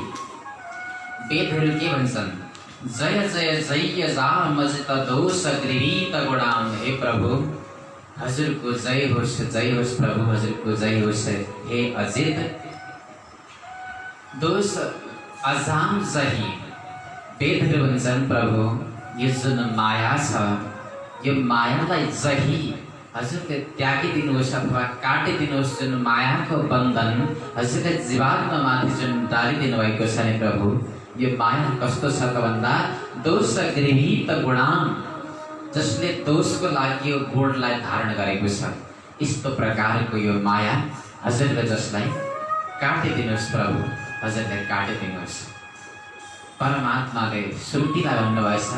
वेदहरू के भन्छन्? जय जय जय जा मजित दोष गृहीत गुणाम। हे प्रभु, हजुरको जय होस् प्रभु, हजुरको जय होस्। हे अजित दोष अजाम जही। वेदहरू भन्छन् प्रभु, यो जुन माया छ, यो मायालाई जही हजुरले त्यागिदिनुहोस् अथवा काटिदिनुहोस्। जुन मायाको बन्धन हजुरले जीवात्मामाथि जुन डालिदिनु भएको छ नि प्रभु, यो माया कस्तो छ त भन्दा दोष गृहीत गुणाम, जसले दोषको लागि यो गुणलाई धारण गरेको छ, यस्तो प्रकारको यो माया हजुरले जसलाई काटिदिनुहोस् प्रभु। हजुरले काटिदिनुहोस्। परमात्माले श्रुतिलाई भन्नुभएछ,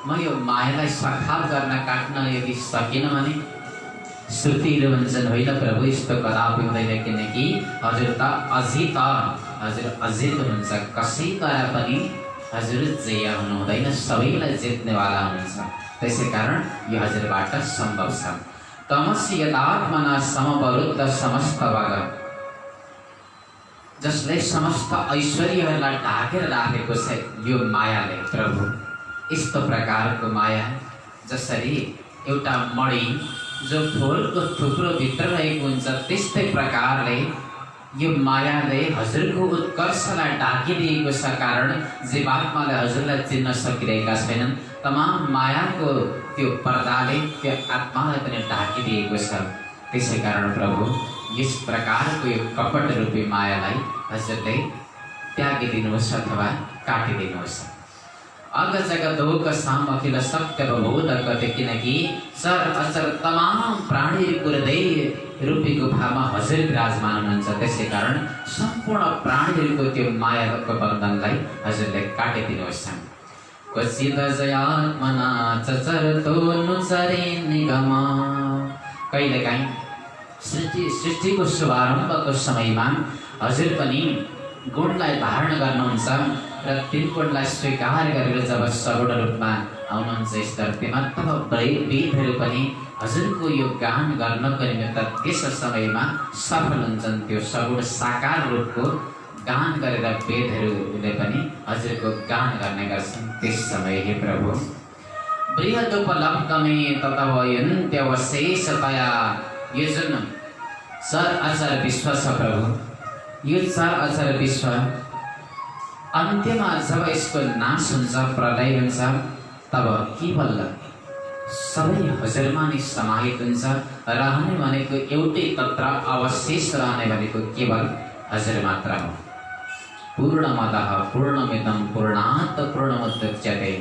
म यो मायालाई सखाल गर्न काट्न यदि सकिनँ भने श्रुतिहरू भन्छन् होइन प्रभु यस्तो कदापि हुँदैन, किनकि हजुर त हजुर अजित हुनुहुन्छ, कसैद्वारा पनि हजुर जय हुनु हुँदैन, सबैलाई जित्नेवाला हुनुहुन्छ। त्यसै कारण यो हजुरबाट सम्भव छ। तमसि यदात्मना समवरुद्ध समस्त भाग, जसले समस्त ऐश्वर्यहरूलाई ढाकेर राखेको छ यो मायाले प्रभु। यस्तो प्रकारको माया जसरी एउटा मणि जो फुलको थुप्रो भित्र रहेको हुन्छ, त्यस्तै प्रकारले यो मायाले हजुरको उत्कर्षलाई ढाकिदिएको छ। कारण जीवात्माले हजुरलाई चिन्न सकिरहेका छैनन्। तमाम मायाको त्यो पर्दाले त्यो आत्मालाई पनि ढाकिदिएको छ। त्यसै कारण प्रभु यस प्रकारको यो कपट रूपी मायालाई हजुरले त्यागिदिनुहोस् अथवा काटिदिनुहोस्। अग जगदोक साम अखिल सत्य बोध कते, किनकि चर अचर तमाम प्राणीहरूको हृदय रूपीको भावमा हजुर विराजमान हुनुहुन्छ। त्यसै कारण सम्पूर्ण प्राणीहरूको त्यो मायाको बन्धनलाई हजुरले काटिदिनुहोस्। क्वचित जयात्मना चचरतो नुचरे निगम, कहिलेकाहीँ सृष्टिको शुभारम्भको समयमा हजुर पनि गुणलाई धारण गर्नुहुन्छ र तीन गुणलाई स्वीकार गरेर जब सगुण रूपमा आउनुहुन्छ यस धरतीमा, तब वेदहरू पनि हजुरको यो गान गर्नको निमित्त त्यस समयमा सफल हुन्छन्। त्यो सगुण साकार रूपको गान गरेर वेदहरूले पनि हजुरको गान गर्ने गर्छन्। त्यस समय हे प्रभु बृहदोपलब्धमे ततवयन्त्यवशेषतया, यो जुन चर अचर विश्व छ प्रभु, यो चर अचर विश्व अन्त्यमा जब यसको नाश हुन्छ, प्रलय हुन्छ, तब केवल सबै हजुरमा नै समाहित हुन्छ। रहने भनेको एउटै तत्र, अवशेष रहने भनेको केवल हजुर मात्र हो। पूर्णमदः पूर्णमिदं पूर्णात् पूर्णमुदच्यते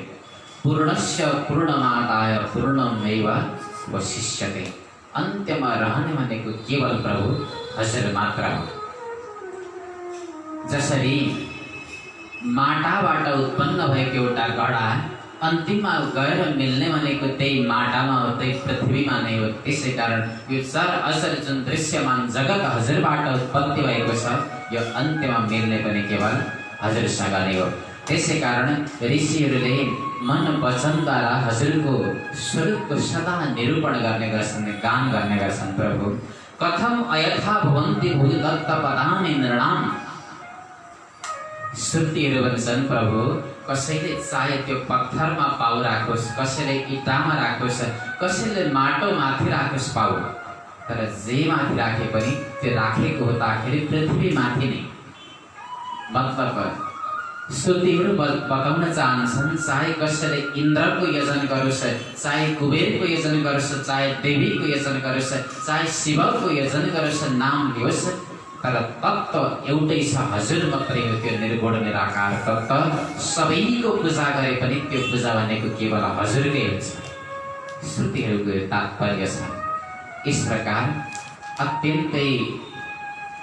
पूर्णस्य पूर्णमादाय पूर्णमेवावशिष्यते। अन्त्यमा रहने भनेको केवल प्रभु हजुर मात्र हो। जसरी माटाबाट उत्पन्न भएको एउटा घडा अन्तिममा गएर मिल्ने भनेको त्यही माटामा हो, त्यही पृथ्वीमा नै हो। त्यसै कारण यो चर अचर जुन दृश्यमान जगत हजुरबाट उत्पत्ति भएको छ, यो अन्त्यमा मिल्ने पनि केवल हजुरसँग नै हो। त्यसै कारण ऋषिहरूले मन वचनद्वारा हजुरको स्वरूपको सदा निरूपण गर्ने गर्छन्, गान गर्ने गर्छन्। प्रभु कथम अयथा भवन्ति भूदत्त पदानि नृणाम, श्रुतिहरू भन्छन् प्रभु कसैले चाहे त्यो पत्थरमा पाउ राखोस्, कसैले इँटामा राखोस्, कसैले माटो माथि राखोस् पाउ, तर जे माथि राखे पनि त्यो राखेको हुँदाखेरि पृथ्वी माथि नै। मतलब श्रुतिहरू बताउन चाहन्छन् चाहे कसैले इन्द्रको यजन गरोस्, चाहे कुबेरको यजन गरोस्, चाहे देवीको यजन गरोस्, चाहे शिवको यजन गरोस्, नाम लियोस्, तर तत्त्व एउटै छ, हजुर मात्रै हो त्यो निर्गुण निराकार तत्त्व। सबैको पूजा गरे पनि त्यो पूजा भनेको केवल हजुरकै हुन्छ। श्रुतिहरूको तात्पर्य छ। इस प्रकार अत्यन्तै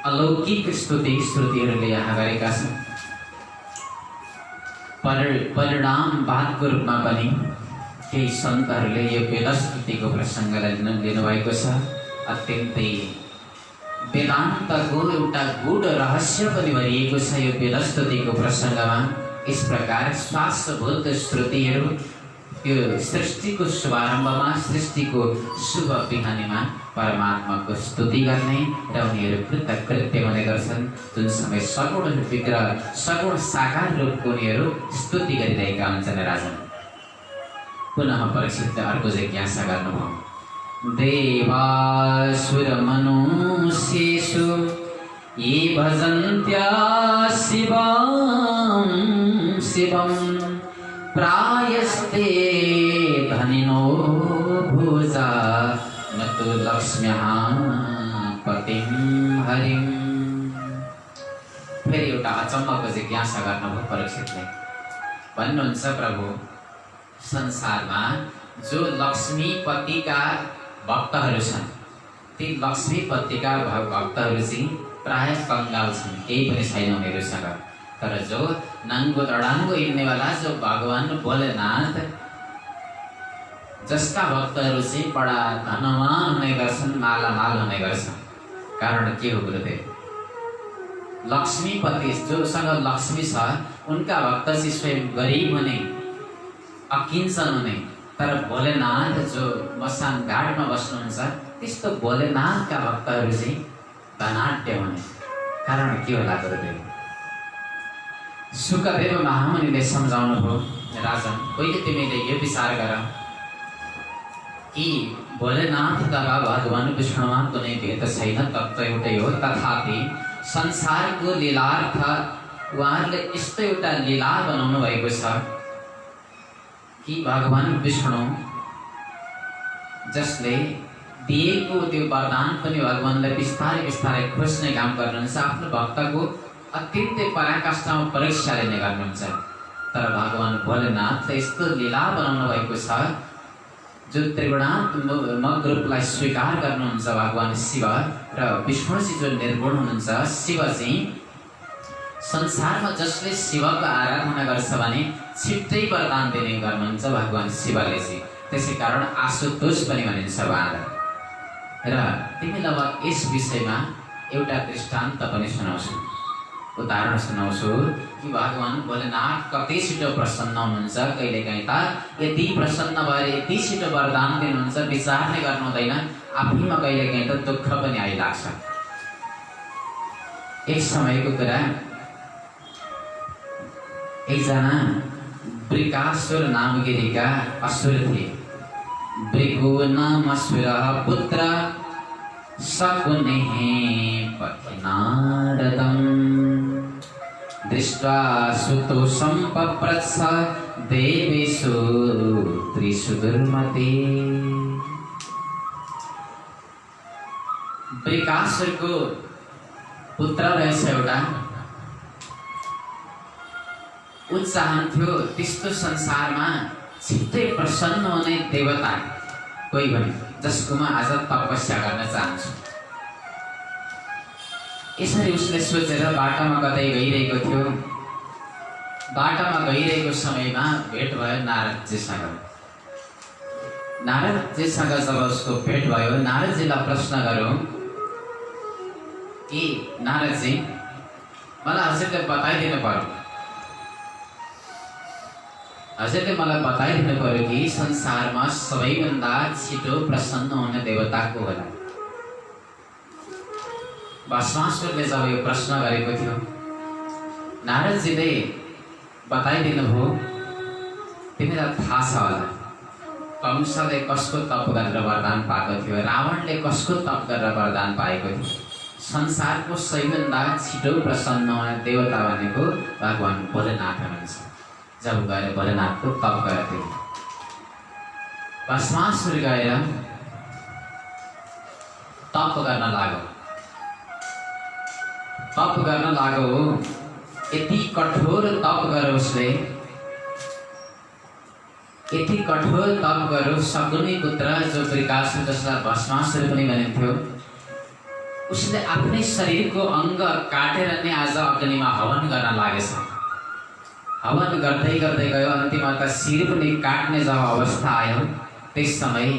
अलौकिक स्तुति श्रुतिहरूले यहाँ गरेका छन्। परिणामवादको रूपमा पनि केही सन्तहरूले यो वेदस्तुतिको प्रसङ्गलाई लिनुभएको छ। अत्यन्तै वेदान्तको एउटा गूढ रहस्य पनि भरिएको छ यो वेदस्तुतिको प्रसङ्गमा। इस प्रकार श्वासभूत श्रुतिहरू यो सृष्टिको शुभारम्भमा, सृष्टिको शुभ बिहानीमा परमात्माको स्तुति गर्ने र उनीहरू कृतकृत्य हुने गर्छन्। जुन समय सगुण विग्रह, सगुण साकार रूपको उनीहरू स्तुति गरिरहेका हुन्छन्। राजन पुनः परीक्षितले अर्को जिज्ञासा गर्नुभयो। देवासुरमनुष्येषु ये भजन्त्या शिवं शिवं प्रायस्ते धनिनो भुजा न तु लक्ष्म्याः पतिं हरिं। फेरि एउटा अचम्मको जिज्ञासा गर्नुभयो परीक्षितले। भन्नुहुन्छ प्रभु संसारमा जो लक्ष्मीपतिका भक्तहरू छन्, ती लक्ष्मीपतिका भक्तहरू चाहिँ प्राय कंगाल छन्, केही पनि छैन उनीहरूसँग। तर जो नंगो लडाङ्गो हिँड्नेवाला जो भगवान भोलेनाथ जसका भक्तहरू चाहिँ बडा धनवान हुने गर्छन्, मालामाल हुने गर्छन्। कारण के हो गुरुदेव? लक्ष्मीपति जोसँग लक्ष्मी छ उनका भक्त चाहिँ स्वयं गरीब हुने, अकिञ्चन हुने। तर भोलेनाथ जो मसान घाटमा बस्नुहुन्छ त्यस्तो भोलेनाथका भक्तहरू चाहिँ धनाढ्य हुने। कारण के होला गुरुदेव? शुकदेव महामुनिले सम्झाउनु भयो, राजन पहिले तिमीले यो विचार गर कि भोलेनाथ तथा भगवान विष्णुमा कुनै भेद छैन, तत्त्व एउटै हो। तथापि संसारको लीलार्थ उहाँहरूले यस्तो एउटा लीला बनाउनु भएको छ कि भगवान विष्णु जसले दिएको त्यो वरदान पनि भगवानलाई बिस्तारै बिस्तारै खोज्ने काम गर्नुहुन्छ, आफ्नो भक्तको अत्यन्तै पराकाष्ठामा परीक्षा लिने गर्नुहुन्छ। तर भगवान भोलेनाथले यस्तो लीला बनाउनु भएको छ जो त्रिगुणात्मक रूपलाई स्वीकार गर्नुहुन्छ भगवान शिव र विष्णुजी जो निर्गुण हुनुहुन्छ। शिव चाहिँ संसारमा जसले शिवको आराधना गर्छ भने छिट्टै वरदान दिने गर्नुहुन्छ भगवान शिवले चाहिँ। त्यसै कारण आशुतोष पनि भनिन्छ उहाँलाई। र तिमीलाई म यस विषयमा एउटा दृष्टान्त पनि सुनाउँछु, उदाहरण सुनाउँछु कि भगवान भोलेनाथ कति छिटो प्रसन्न हुनुहुन्छ। कहिलेकाहीँ त यति प्रसन्न भएर यति छिटो वरदान दिनुहुन्छ, विचार नै गर्नु हुँदैन, आफैमा कहिलेकाहीँ त दुःख पनि आइलाग्छ। एक समयको कुरा, एकजना वृकासुर नामगिरीका असुर थिए। भृगु नाम असुर पुत्र शकुनिः पतिनारदं दृष्ट्वा सुतोषं पप्रच्छ देवेषु त्रिषु दुर्मते। वृकासुरको पुत्र रहेछ एउटा। ऊ चाहन्थ्यो त्यस्तो संसारमा छिट्टै प्रसन्न हुने देवता कोही पनि जसकोमा आज तपस्या गर्न चाहन्छु। यसरी उसले सोचेर बाटामा कतै गइरहेको थियो। बाटामा गइरहेको समयमा भेट भयो नारदजीसँग। नारदजीसँग जब उसको भेट भयो, नारदजीलाई प्रश्न गरौँ कि नारदजी मलाई हजुरले बताइदिनु पर्यो, हजुरले मलाई बताइदिनु पर्यो कि संसारमा सबैभन्दा छिटो प्रसन्न हुने देवता को होला। भस्मासुरले जब यो प्रश्न गरेको थियो, नारदजीले बताइदिनु भयो, तिमीलाई थाहा छ होला कंसले कसको तप गरेर वरदान पाएको थियो, रावणले कसको तप गरेर वरदान पाएको थियो। संसारको सबैभन्दा छिटो प्रसन्न हुने देवता भनेको भगवान भोलेनाथ हुनुहुन्छ। जब गएर भोलेनाथको तप गर्थ्यो, भस्मासुर गएर तप गर्न लाग्यो। तप गर्न लाग्यो, यति कठोर तप गर्यो उसले, यति कठोर तप गर्यो। शकुनी पुत्र जो वृकासुर जसलाई भस्मासुर पनि भनिन्थ्यो, उसले आफ्नै शरीरको अङ्ग काटेर नै आज अग्निमा हवन गर्न लागेछ। हवन गर्दै गर्दै गयो, अन्तिममा त शिर पनि काट्ने जब अवस्था आयो, त्यस समय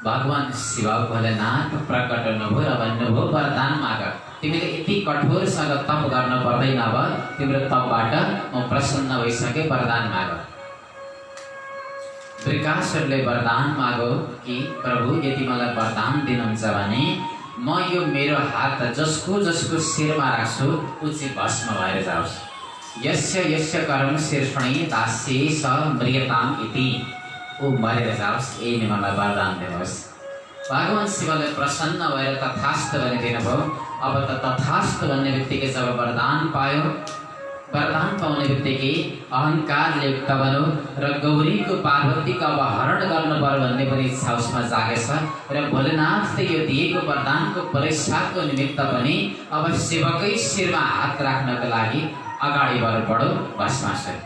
भगवान शिव भोलेनाथ प्रकट हुनुभयो र भन्नुभयो वरदान माग। तिमीले यति कठोरसँग तप गर्न पर्दैन, अब तिम्रो तपबाट म प्रसन्न भइसके, वरदान माग। वृकासुरले वरदान मागो कि प्रभु यदि मलाई वरदान दिनुहुन्छ भने म यो मेरो हात जसको जसको शिरमा राख्छु ऊ चाहिँ भस्म भएर जाओस्। यस्य यस्य कर्म शीर्षणी दास्ये स म्रियताम इति, ऊ मरेर जाओस्, यही नै मलाई वरदान दिनुहोस्। भगवान शिवले प्रसन्न भएर तथास्तु भनिदिनु भयो। अब त तथास्तु भन्ने बित्तिकै जब वरदान पायो, वरदान पाउने बित्तिकै अहङ्कारले युक्त बन्यो र गौरीको पार्वतीको अब हरण गर्नु पर्यो भन्ने पनि इच्छा उसमा जागेछ। र भोलेनाथले यो दिएको वरदानको परीक्षाको निमित्त पनि अब शिवकै शिरमा हात राख्नको लागि अगाडि बढ्यो भस्मासुर।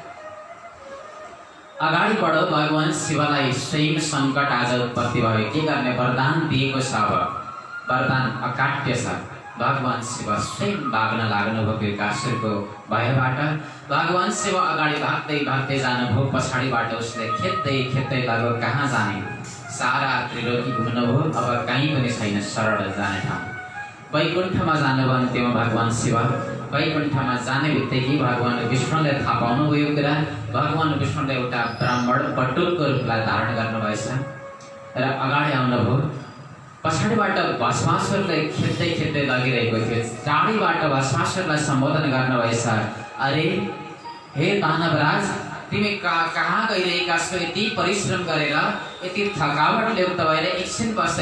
अगाडिबाट भगवान शिवलाई स्वयं सङ्कट आज उत्पत्ति भयो। के गर्ने? वरदान दिएको छ। अब वरदान अकाट्य छ। भगवान शिव स्वयं भाग्न लाग्नुभयो वृकासुरको भयबाट। भगवान शिव अगाडि भाग्दै भाग्दै जानुभयो, पछाडिबाट उसले खेद्दै खेद्दै लाग्यो कहाँ जाने। सारा त्रिलोकी घुम्नुभयो, अब कहीँ पनि छैन सरल जाने ठाउँ। वैकुण्ठमा जानुभयो अन्त्यमा भगवान शिव। वैकुण्ठमा जाने बित्तिकै भगवान विष्णुले थाहा पाउनुभयो कुरा। भगवान विष्णुले एउटा ब्राह्मण बटुलको रूपलाई धारण गर्नुभएछ र अगाडि आउनुभयो। पछाडिबाट भस्मासुरले खेद्दै खेद्दै लगिरहेको थियो। टाढीबाट भस्मासुरलाई सम्बोधन गर्नुभएछ, अरे हे दानवराज, तिमी कहाँ गइरहेका छौ? यति परिश्रम गरेर, यति थकावट ल्याउत भएर एकछिन बस।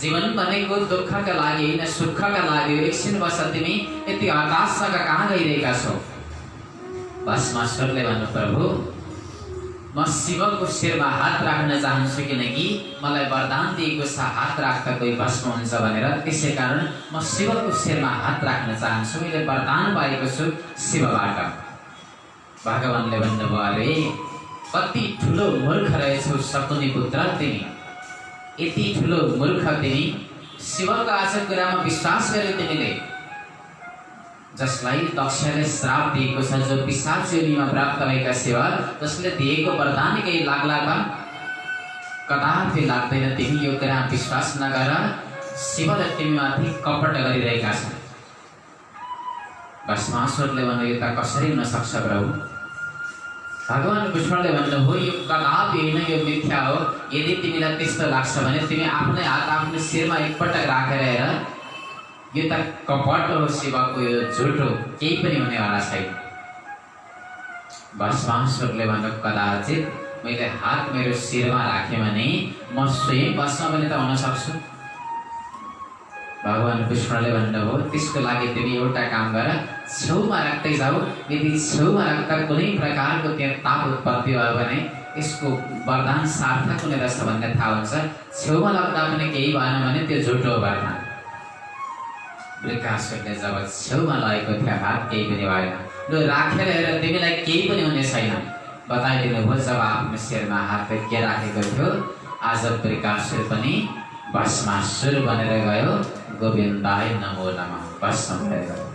जीवन भनेको दुःखका लागि होइन, सुखका लागि। एकछिन बस, तिमी यति हताशसँग कहाँ गइरहेका छौ? भस्मासुरले भन्नु, प्रभु म शिवको शिरमा हात राख्न चाहन्छु, किनकि मलाई वरदान दिएको छ हात राख्दा कोही भस्म हुन्छ भनेर। त्यसै कारण म शिवको शिरमा हात राख्न चाहन्छु। मैले वरदान पाएको छु शिवबाट। भगवानले भन्नुभयो, अरे कति ठुलो मूर्ख रहेछौ शकुनी पुत्र तिमी। यति ठुलो मूर्ख तिमी। शिवको आज कुरामा विश्वास गर्यौ तिमीले। जसलाई दक्षले श्राप दिएको छ, जो पिशाच योनिमा प्राप्त भएका शिव, जसले दिएको वरदान केही लाग्ला त? कदापि लाग्दैन। तिमी यो कुरा विश्वास नगर। शिवले तिमीमाथि कपट गरिरहेका छन्। भस्मासुरले भन्नु, यो त कसरी हुन सक्छ प्रभु? भगवान विष्णुले भन्नुभयो, यो कदापि होइन, यो मिथ्या हो। यदि तिमीलाई त्यस्तो लाग्छ भने तिमी आफ्नै हात आफ्नो शिरमा एकपटक राखेर हेर। यो त कपट हो शिवको, यो झुट हो, केही पनि हुनेवाला छैन। भस्मासुरले भन्नु, कदाचित मैले हात मेरो शिरमा राखेँ भने म स्वयं भस्म पनि त हुन सक्छु। भगवान विष्णुले भन्नुभयो, त्यसको लागि तिमी एउटा काम गर, छेउमा राख्दै जाऊ। यदि छेउमा राख्दा कुनै प्रकारको त्यहाँ ताप उत्पत्ति भयो भने यसको वरदान सार्थक हुने रहेछ भन्ने थाहा हुन्छ। छेउमा लाग्दा पनि केही भएन भने त्यो झुटो वरदान। वृकासुरले जब छेउमा लगेको थियो हात, केही पनि भएन। लु राखेर हेर, तिमीलाई केही पनि हुने छैन बताइदिनु भयो। जब आफ्नो शिरमा हात के राखेको थियो, आज वृकासुर पनि भस्मासुर बनेर गयो। गोविन्दाय नमो नमः, भस्म भएर गयो।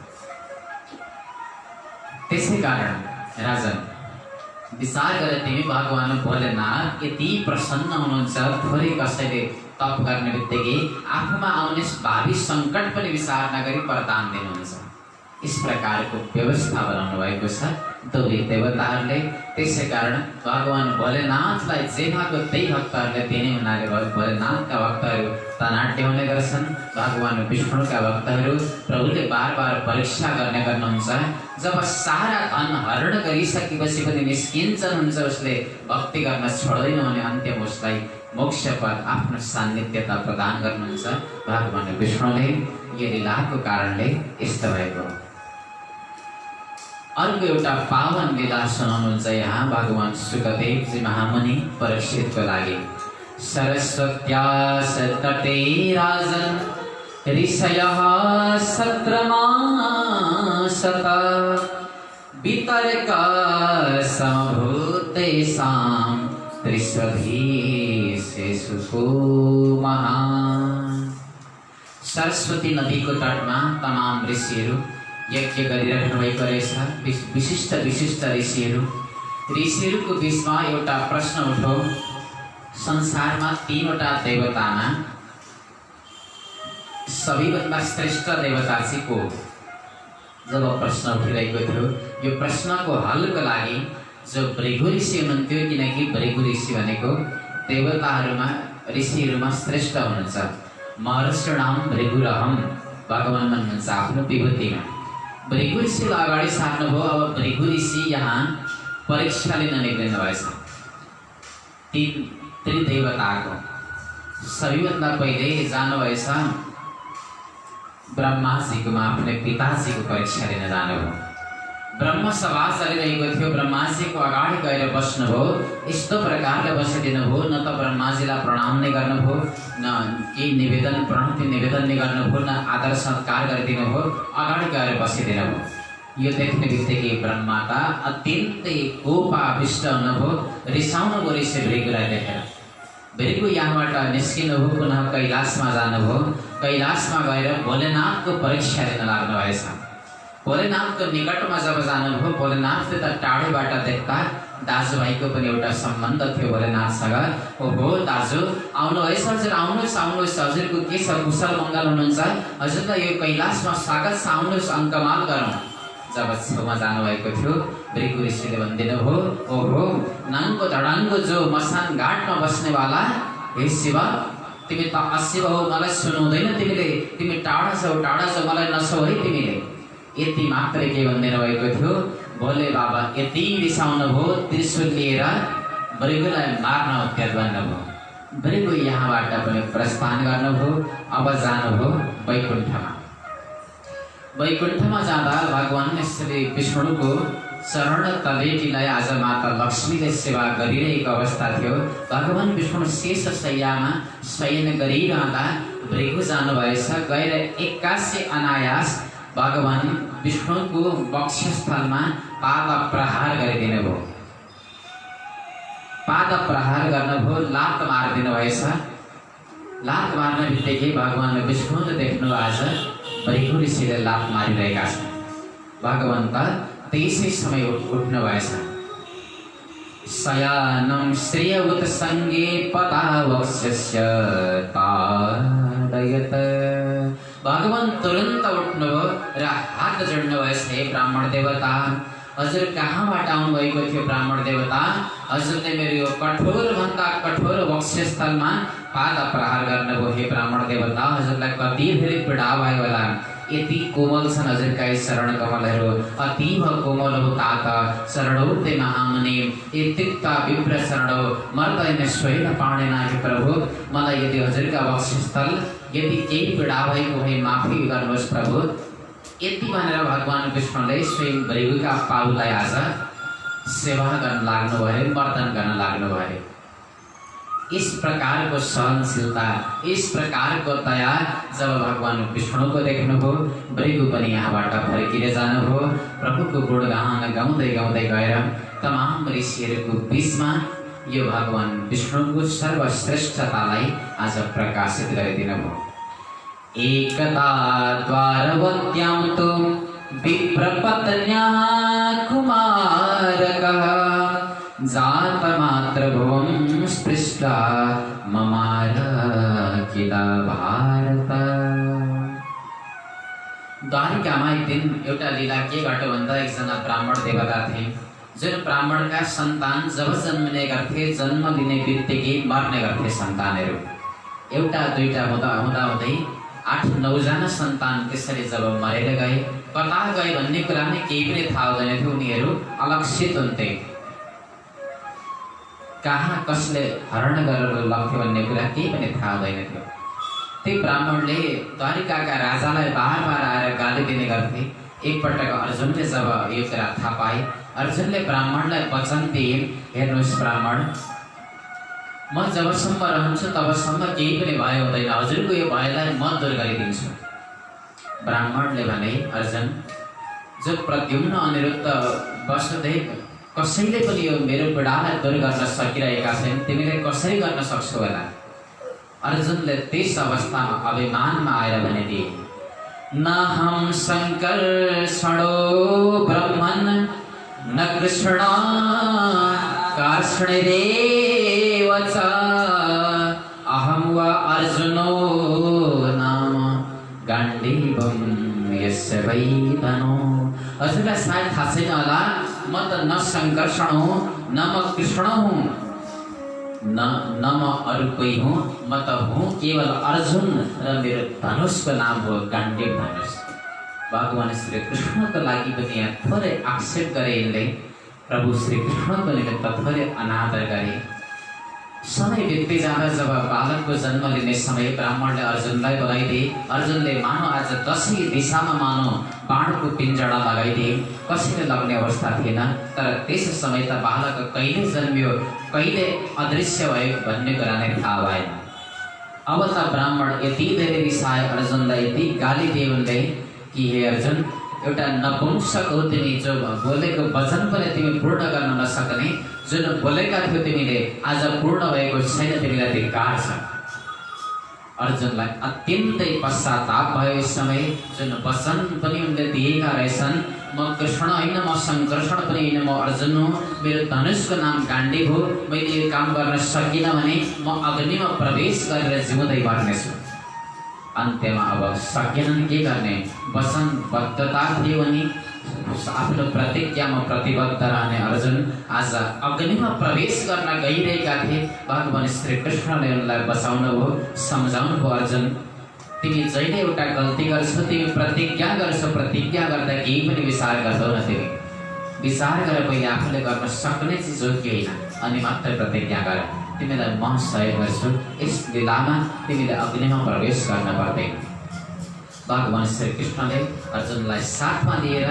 त्यसै कारण राजन विचार गरे, तिमी भगवान भोलेनाथ यति प्रसन्न हुनुहुन्छ, थोरै कसैले तप गर्ने बित्तिकै आफूमा आउने भावी सङ्कट पनि विचार नगरी वरदान दिनुहुन्छ। इस प्रकारको व्यवस्था बनाउनु भएको छ दुवै देवताहरूले। त्यसै कारण भगवान भोलेनाथलाई जे भएको त्यही भक्तहरूले दिने हुनाले भोलेनाथका भक्तहरू धनाढ्य हुने गर्छन्। भगवान विष्णुका भक्तहरू प्रभुले बार बार परीक्षा गर्नुहुन्छ। जब सारा धन हरण गरिसकेपछि पनि निस्किन्छन् हुन्छ, उसले भक्ति गर्न छोड्दैन भने अन्त्यमा उसलाई मोक्ष पद आफ्नो सान्निध्यता प्रदान गर्नुहुन्छ भगवान विष्णुले। यो लीलाको कारणले यस्तो भएको। अर्को एउटा पावन लीला सुनाउनुहुन्छ यहाँ भगवान सुखदेवजी महामुनि परीक्षितको लागि। सरस्वत्या तटे राजन् ऋषयः सत्रमा सता वितर्क समभूतेषां त्रिस्वधीशेषु महान्। सरस्वती नदीको तटमा तमाम ऋषिहरू यज्ञ गरिराख्नु भएको रहेछ। विशिष्ट विशिष्ट ऋषिहरूको बिचमा एउटा प्रश्न उठो। संसारमा तीनवटा देवतामा सबैभन्दा श्रेष्ठ देवता चाहिँ को? जब प्रश्न उठिरहेको थियो, यो प्रश्नको हलको लागि जो भृगु ऋषि हुनुहुन्थ्यो, किनकि भृगु ऋषि भनेको देवताहरूमा ऋषिहरूमा श्रेष्ठ हुनुहुन्छ। महर्षिणाम भृगुरहम् भगवान भन्नुहुन्छ आफ्नो विभूतिमा। भृगु ऋषिलाई अगाडि सार्नुभयो। अब भृगु ऋषि यहाँ परीक्षा लिन निक्लिनु भएछ त्रिदेवताको। सबैभन्दा पहिले जानुभएछ ब्रह्माजीकोमा, आफ्नै पिताजीको परीक्षा लिन जानुभयो। ब्रह्म सभा चलिरहेको थियो। ब्रह्माजीको अगाडि गएर बस्नुभयो। यस्तो प्रकारले बसिदिनु भयो, न त ब्रह्माजीलाई प्रणाम नै गर्नुभयो, न केही निवेदन प्रणति निवेदन नै गर्नुभयो, न आदर सत्कार गरिदिनु भयो। अगाडि गएर बसिदिनु भयो। यो देख्ने बित्तिकै ब्रह्माका अत्यन्तै कोपाविष्ट हुनुभयो, रिसाउनु गरी भृगुलाई देखेर। भृगु यहाँबाट निस्किनुभयो, पुनः कैलाशमा जानुभयो। कैलाशमा गएर भोलेनाथको परीक्षा दिन लाग्नु भएछ। भोलेनाथको निकटमा जब जानुभयो, भोलेनाथले त टाढोबाट देख्दा दाजुभाइको पनि एउटा सम्बन्ध थियो भोलेनाथसँग। ओहो दाजु आउनुभएछ हजुर, आउनुहोस् आउनुहोस्, हजुरको के छ, कुशल मङ्गल हुनुहुन्छ, हजुरलाई यो कैलाशमा स्वागत छ, आउनुहोस् अङ्कमाल गरौँ। जब छेउमा जानुभएको थियो, भृगु ऋषिले भनिदिनु भयो, ओहो नाङ्गो धडाङ्गो जो मसान घाटमा बस्नेवाला, हे शिव तिमी त अशिव हो, मलाई सुनाउँदैन तिमीले, तिमी टाढा छौ मलाई नछौ है तिमीले। यति मात्रै के भनिदिनु भएको थियो, भोले बाबा यति रिसाउनु भयो, त्रिशूल लिएर भृगुलाई मार्न उद्यत बन्नुभयो। भृगु यहाँबाट पनि प्रस्थान गर्नुभयो। अब जानुभयो वैकुण्ठमा। वैकुण्ठमा जाँदा भगवान श्री विष्णुको चरण तलेटीलाई आज माता लक्ष्मीले सेवा गरिरहेको अवस्था थियो। भगवान विष्णु शेष शय्यामा शयन गरिरहँदा भृगु जानुभएछ। गएर एक्कासी अनायास भगवान विष्णुको वक्षस्थलमा पाद प्रहार गरिदिनु भयो। पाद प्रहार गर्नुभयो, लात मारिदिनु भएछ। लात मार्न बित्तिकै भगवान विष्णुले देख्नु आज भृगु ऋषिले लात मारिरहेका छन्। भगवान त त्यसै समय उठ्नु भएछ। शयानं श्रिय उत्सङ्गे पदावक्षस्य ताडयत। भगवान तुरन्त उठ्नुभयो र हात जोड्नु भएछ। हे ब्राह्मण देवता, हजुर कहाँबाट आउनुभएको थियो ब्राह्मण देवता? हजुरले मेरो यो कठोर भन्दा कठोर वक्षस्थलमा पाद प्रहार गर्नुभयो। हे ब्राह्मण देवता, हजुरलाई कति धेरै पीडा भयो होला। यति कोमल छन् हजुरका यी चरण कमलहरू, अतीव कोमल हो तात शरणौते महामुनि, इत्युक्ता विप्र शरणौ मर्दैन स्वयं पाणेना। हे प्रभु, मलाई यदि हजुरका वक्षस्थल यदि केही पीडा भएको भए माफी गर्नुहोस् प्रभु। यति भनेर भगवान विष्णुले स्वयं भृगुका पाउलाई आज सेवा गर्न लाग्नु भयो, मर्दन गर्न लाग्नु भयो। इस प्रकारको सहनशीलता, इस प्रकारको दया जब भगवान विष्णुको देख्नुभयो, भृगु पनि यहाँबाट फर्किएर जानुभयो। प्रभुको गुणगान गाउँदै गाउँदै गएर तमाम ऋषिहरूको बिचमा यो भगवान विष्णुको सर्वश्रेष्ठतालाई आज प्रकाशित गरिदिनु भयो। एकदा द्वारवत्यां तु विप्रपत्न्या कुमारकः जातमात्रभुवं स्पृष्ट्वा ममार किल भारत। द्वारिकामा एक दिन एउटा लीला के घट्यो भन्दा एकजना ब्राह्मण देवता थिए, जुन ब्राह्मणका सन्तान जब जन्मिने गर्थे, जन्म लिने बित्तिकै मर्ने गर्थे सन्तानहरू। एउटा दुईटा हुँदै 8-9 जना सन्तान त्यसरी जब मरेर गए, कता गए भन्ने कुरा नै केही पनि थाहा हुँदैन थियो। उनीहरू अलक्षित हुन्थे, कहाँ कसले हरण गरेर लग्थ्यो भन्ने कुरा केही पनि थाहा हुँदैन थियो। त्यही ब्राह्मणले द्वारिकाका राजालाई बार बार आएर गाली दिने गर्थे। एकपटक अर्जुनले जब यो कुरा थाहा पाए, अर्जुनले ब्राह्मणलाई वचन दिए, हेर्नुहोस् ब्राह्मण, म जबसम्म रहन्छु तबसम्म केही पनि भय हुँदैन, हजुरको यो भयलाई म दूर गरिदिन्छु। ब्राह्मणले भने, अर्जुन, जो प्रद्युम्न अनिरुद्ध वसुदेव कसैले पनि यो मेरो पीडालाई दूर गर्न सकिरहेका छैन, तिमीले कसरी गर्न सक्छौ होला? अर्जुनले त्यस अवस्थामा अभिमानमा आएर भनिदिए, न हम संकर्षणो ब्रह्मन् न कृष्ण कार्ष्णिरेव च अहं वा अर्जुनो नाम गाण्डीवं यस्य वै तनो। हजुरलाई सायद थाहा छैन होला, म त न संकर्षण हुँ, न म कृष्ण हुँ, न म अरू कोही हुँ, म त हुँ केवल अर्जुन र मेरो धनुषको नाम हो गाण्डीव धनुष। भगवान श्री कृष्णको लागि पनि यहाँ थोरै आक्षेप गरे यिनले, प्रभु श्री कृष्णको निमित्त थोरै अनादर गरे। समय बित्दै जाँदा जब बालकको जन्म लिने समय ब्राह्मणले अर्जुनलाई बोलाइदिए। अर्जुनले मानव आज 10 दिशामा मानव बाणको पिञ्जडा लगाइदिए, कसैले लग्ने अवस्था थिएन। तर त्यस समय त बालक कहिले जन्मियो, कहिले अदृश्य भयो भन्ने कुरा नै थाहा भएन। अब त ब्राह्मण यति धेरै रिसाए, अर्जुनलाई यति गाली दिए उनले कि हे अर्जुन, एउटा नपुंसक हो तिमी, जो बोलेको वचन पनि तिमी पूर्ण गर्न नसक्ने, जुन बोलेका थियो तिमीले आज पूर्ण भएको छैन, तिमीलाई धिक्कार छ। अर्जुनलाई अत्यन्तै पश्चाताप भयो यस समय। जुन वचन पनि उनले दिएका रहेछन्, म कृष्ण होइन, म संकर्षण पनि होइन, म अर्जुन हो, मेरो धनुषको नाम गाण्डीव हो, मैले यो काम गर्न सकिनँ भने म अग्निमा प्रवेश गरेर जिउँदै मर्नेछु। अन्त्यमा अब सकेनन्, के गर्ने? वचनबद्धता थियो भने आफ्नो प्रतिज्ञामा प्रतिबद्ध रहने अर्जुन आज अग्निमा प्रवेश गर्न गइरहेका थिए। भगवान श्री कृष्णले उनलाई बचाउनु भयो, सम्झाउनु भयो, अर्जुन तिमी जहिले एउटा गल्ती गर्छौ, तिमी प्रतिज्ञा गर्छौ, प्रतिज्ञा गर्दा केही पनि विचार गर्दैनौ। तिमी विचार गरेर पहिले आफूले गर्न सक्ने चिज हो कि होइन, अनि मात्र प्रतिज्ञा गर। तिमीलाई म सहयोग गर्छु, यस लीलामा तिमीले अग्निमा प्रवेश गर्न पर्दैन। भगवान श्री कृष्णले अर्जुनलाई साथमा लिएर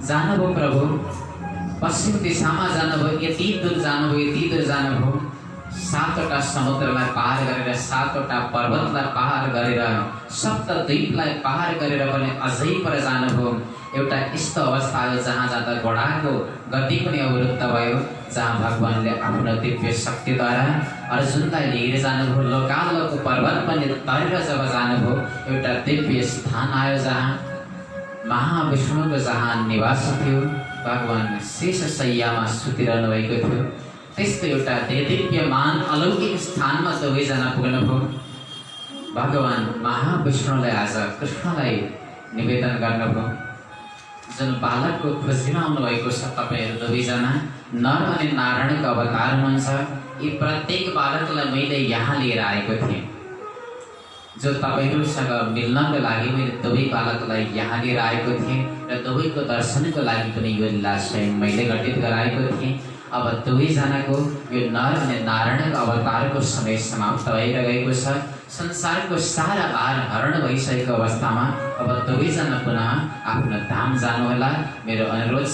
जानुभयो। प्रभु पश्चिम दिशामा जानुभयो, यति दूर जानुभयो, यति दूर जानुभयो, 7वटा समुद्रलाई पार गरेर, 7वटा पर्वतलाई पार गरेर, सप्तद्वीपलाई पार गरेर पनि अझै पर जानुभयो। एउटा यस्तो अवस्था आयो जहाँ जाँदा घोडाको गति पनि अवरुद्ध भयो, जहाँ भगवानले आफ्नो दिव्य शक्तिद्वारा अर्जुनलाई लिएर जानुभयो। लोकालोक पर्वत पनि तरेर जब जानुभयो, एउटा दिव्य स्थान आयो जहाँ महाविष्णुको जहाँ निवास थियो, भगवान शेष शय्यामा सुतिरहनु भएको थियो। त्यस्तो एउटा दिव्यमान अलौकिक स्थानमा दुवैजना पुग्नुभयो। भगवान महाविष्णुले आज कृष्णलाई निवेदन गर्नुभयो, जुन बालकको खोजीमा आउनुभएको छ, तपाईँहरू दुवैजना नर अनि नारायणको अवतार हुनुहुन्छ। यी प्रत्येक बालकलाई मैले यहाँ लिएर आएको थिएँ, जो तपाईँहरूसँग मिल्नको लागि मैले दुवै बालकलाई यहाँ लिएर आएको थिएँ र दुवैको दर्शनको लागि पनि यो लीला स्वयं मैले घटित गराएको थिएँ। अब दुवैजनाको यो नर अनि नारायणको अवतारको समय समाप्त भएर गएको छ। संसारको सारा भार हरण भइसकेको अवस्थामा अब दुवैजना पुनः आफ्नो धाम जानुहोला। मेरो अनुरोध छ,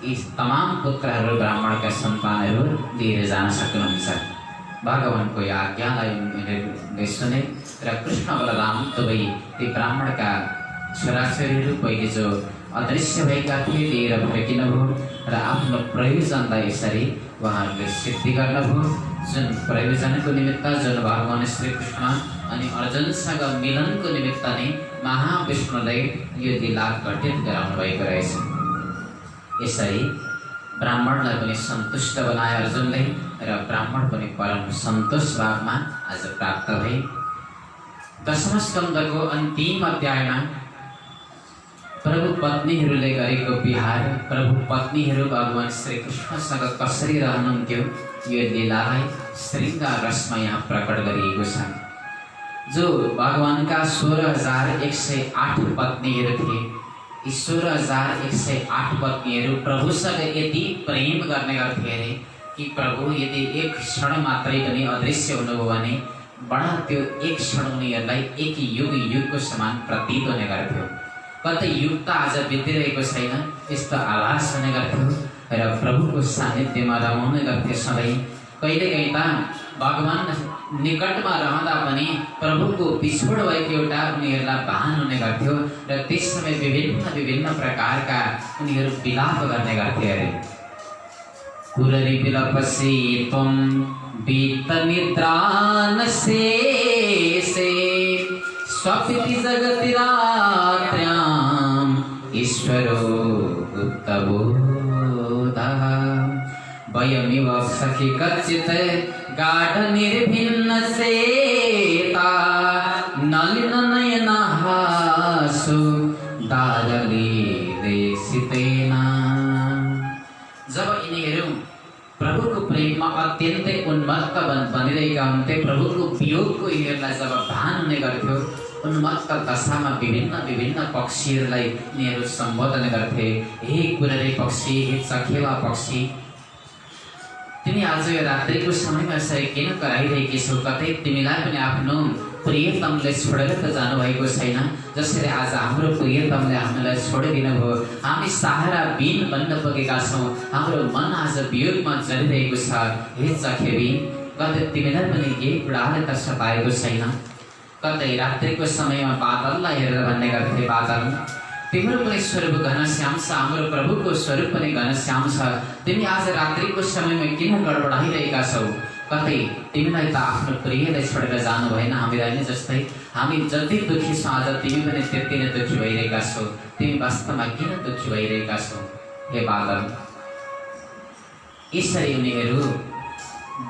यी तमाम पुत्रहरू ब्राह्मणका सन्तानहरू लिएर जान सक्नुहुन्छ। भगवानको यो आज्ञालाई उनीहरूले सुने र कृष्ण बलराम दुवै ती ब्राह्मणका छोराछोरीहरू पहिले जो अदृश्य भएका थिए लिएर फर्किनुभयो र आफ्नो प्रयोजनलाई यसरी उहाँहरूले सिद्धि गर्नुभयो। जुन प्रयोजनको निमित्त, जुन भगवान श्री कृष्ण अनि अर्जुनसँग मिलनको निमित्त नै महाविष्णुले यो लीला घटित गराउनु भएको रहेछ। यसरी ब्राह्मणलाई पनि सन्तुष्ट बनाए अर्जुनले र ब्राह्मण पनि परम सन्तोष भावमा आज प्राप्त भए। 10औं स्कन्धको अन्तिम अध्यायमा प्रभु पत्नीहरूले गरेको विहार, प्रभु पत्नीहरू भगवान श्री कृष्णसँग कसरी रहनुहुन्थ्यो, यो लीलालाई श्रृङ्गार रसमा यहाँ प्रकट गरिएको छ। जो भगवानका 16,108 पत्नीहरू थिए, यी 16,108 पत्नीहरू प्रभुसँग यति प्रेम गर्ने गर्थे अरे कि प्रभु यदि एक क्षण मात्रै पनि अदृश्य हुनुभयो भने बडा त्यो एक क्षण उनीहरूलाई एक युगको समान प्रतीत हुने गर्थ्यो। कतै युग त आज बितिरहेको छैन यस्तो आभास हुने गर्थ्यो र प्रभुको सान्निध्यमा रमाउने गर्थे सधैँ। कहिलेकाहीँ त भगवान निकटमा रहँदा पनि प्रभुको बिछोड भएको एउटा उनीहरूलाई भान हुने गर्थ्यो र त्यस समय विभिन्न प्रकारका उनीहरू विलाप गर्ने गर्थे अरे। कुररी विलपसि त्वं बीत निद्रान शेषे स्वपिति जगति रात्र्याम् ईश्वरो गुप्तबोधः वयमिव सखि कच्चित् गाढ निर्भिन्न चेता नलिन नयनहासु दारलीलेक्षितेन। जब यिनीहरू प्रभुको प्रेममा अत्यन्तै उन्मत्त बनिरहेका हुन्थे, प्रभुको वियोगको यिनीहरूलाई जब भान हुने गर्थ्यो, उन्मत्त दशामा विभिन्न पक्षीहरूलाई यिनीहरू सम्बोधन गर्थे। हे कुररी पक्षी, हे चखेवा पक्षी, तिमी आज यो रात्रिको समयमा यसरी किन कराइरहेकी छौ? कतै तिमीलाई पनि आफ्नो प्रियतमले छोडेर त जानुभएको छैन, जसरी आज हाम्रो प्रियतमले हामीलाई छोडिदिनु भयो। हामी सहारा बिन बन्न पुगेका छौँ, हाम्रो मन आज वियोगमा जलिरहेको छ। हे चखेवी, कतै तिमीलाई पनि यही कुराले त सताएको छैन? कतै रात्रिको समयमा बादललाई हेरेर भन्ने गर्थे, बादल तिम्रो पनि स्वरूप घनश्याम छ, हाम्रो प्रभुको स्वरूप पनि घनश्याम छ। तिमी आज रात्रिको समयमा किन गडबडाइरहेका छौ? कतै तिमीलाई त आफ्नो प्रियलाई छोडेर जानु भएन हामीलाई नै जस्तै। हामी जति दुःखी छौँ आज तिमी पनि त्यति नै दुःखी भइरहेका छौ। तिमी वास्तवमा किन दुःखी भइरहेका छौ हे बादल? यसरी उनीहरू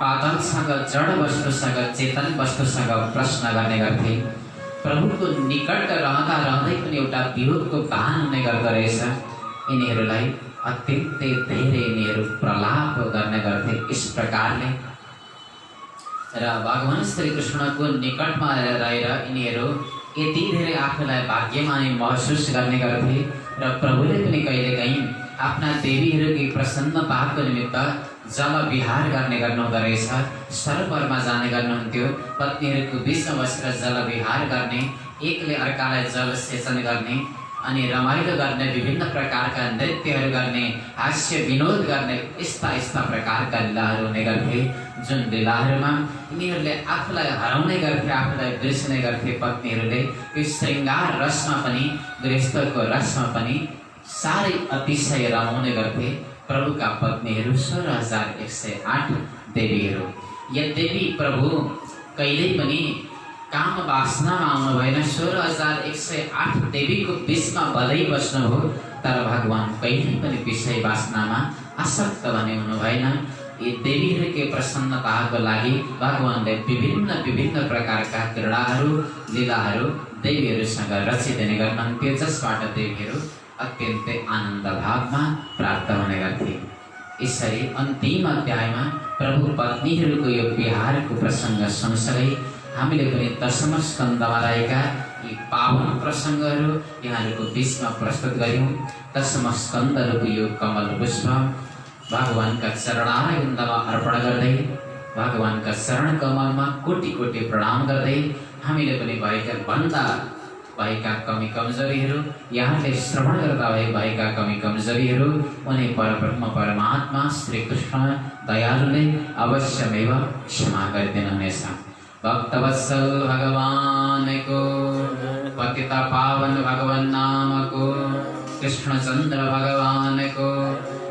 बादलसँग, जड वस्तुसँग, चेतन वस्तुसँग प्रश्न गर्ने गर्थे। प्रभुको निकट रहँदा रहँदै पनि एउटा विरोधको भान हुने गर्दो रहेछ। यिनीहरूलाई अत्यन्तै धेरै यिनीहरू प्रलाप गर्ने गर्थे यस प्रकारले। र भगवान श्री कृष्णको निकटमा रहेर यिनीहरू यति धेरै आफूलाई भाग्यमानी महसुस गर्ने गर्थे। र प्रभुले पनि कहिलेकाहीँ आफ्ना देवीहरूकी प्रसन्नताको निमित्त जल विहार गर्ने गर्नुहुँदो रहेछ। सरोवरमा जाने गर्नुहुन्थ्यो। पत्नीहरूको बिचमा बसेर जल विहार गर्ने, एकले अर्कालाई जल सेचन गर्ने अनि रमाइलो गर्ने, विभिन्न प्रकारका नृत्यहरू गर्ने, हास्य विनोद गर्ने, यस्ता यस्ता प्रकारका लीलाहरू हुने गर्थे। जुन लीलाहरूमा यिनीहरूले आफूलाई हराउने गर्थे, आफूलाई बिर्सने गर्थे। पत्नीहरूले यो श्रृङ्गार रसमा पनि, गृहस्थको रसमा पनि साह्रै अतिशय रमाउने गर्थे। प्रभुका पत्नीहरू 16,108 देवीहरू। यद्यपि प्रभु कहिल्यै पनि काम वासनामा आउनु भएन, 16,108 देवीको बिचमा बधाई बस्नुभयो, तर भगवान कहिल्यै पनि विषय वासनामा आसक्त भने हुनु भएन। यी देवीहरूकै प्रसन्नताको लागि भगवानले विभिन्न विभिन्न प्रकारका क्रीडाहरू, लीलाहरू देवीहरूसँग रचिदिने गर्नुहुन्थ्यो, जसबाट देवीहरू अत्यन्तै आनन्द भावमा प्राप्त हुने गर्थे। यसरी अन्तिम अध्यायमा प्रभु पत्नीहरूको यो विहारको प्रसङ्ग सँगसँगै हामीले पनि दशम स्कन्धमा रहेका यी पावन प्रसङ्गहरू यहाँहरूको बिचमा प्रस्तुत गऱ्यौँ। दशम स्कन्धहरूको यो कमल पुष्प भगवानका चरणारविन्दमा अर्पण गर्दै, भगवानका चरण कमलमा कोटि कोटि प्रणाम गर्दै हामीले पनि भएका कमी कमजोरीहरू, यहाँले श्रवण गर्दा भएका कमी कमजोरीहरू उनी परब्रह्म परमात्मा श्री कृष्ण दयालुले अवश्यमेव क्षमा गरिदिनुहुनेछ। भक्तवत्सल भगवानको, पतिता पावन भगवान नामको, कृष्णचन्द्र भगवानको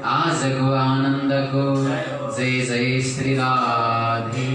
आजको आनन्दको जय जय श्री राधे।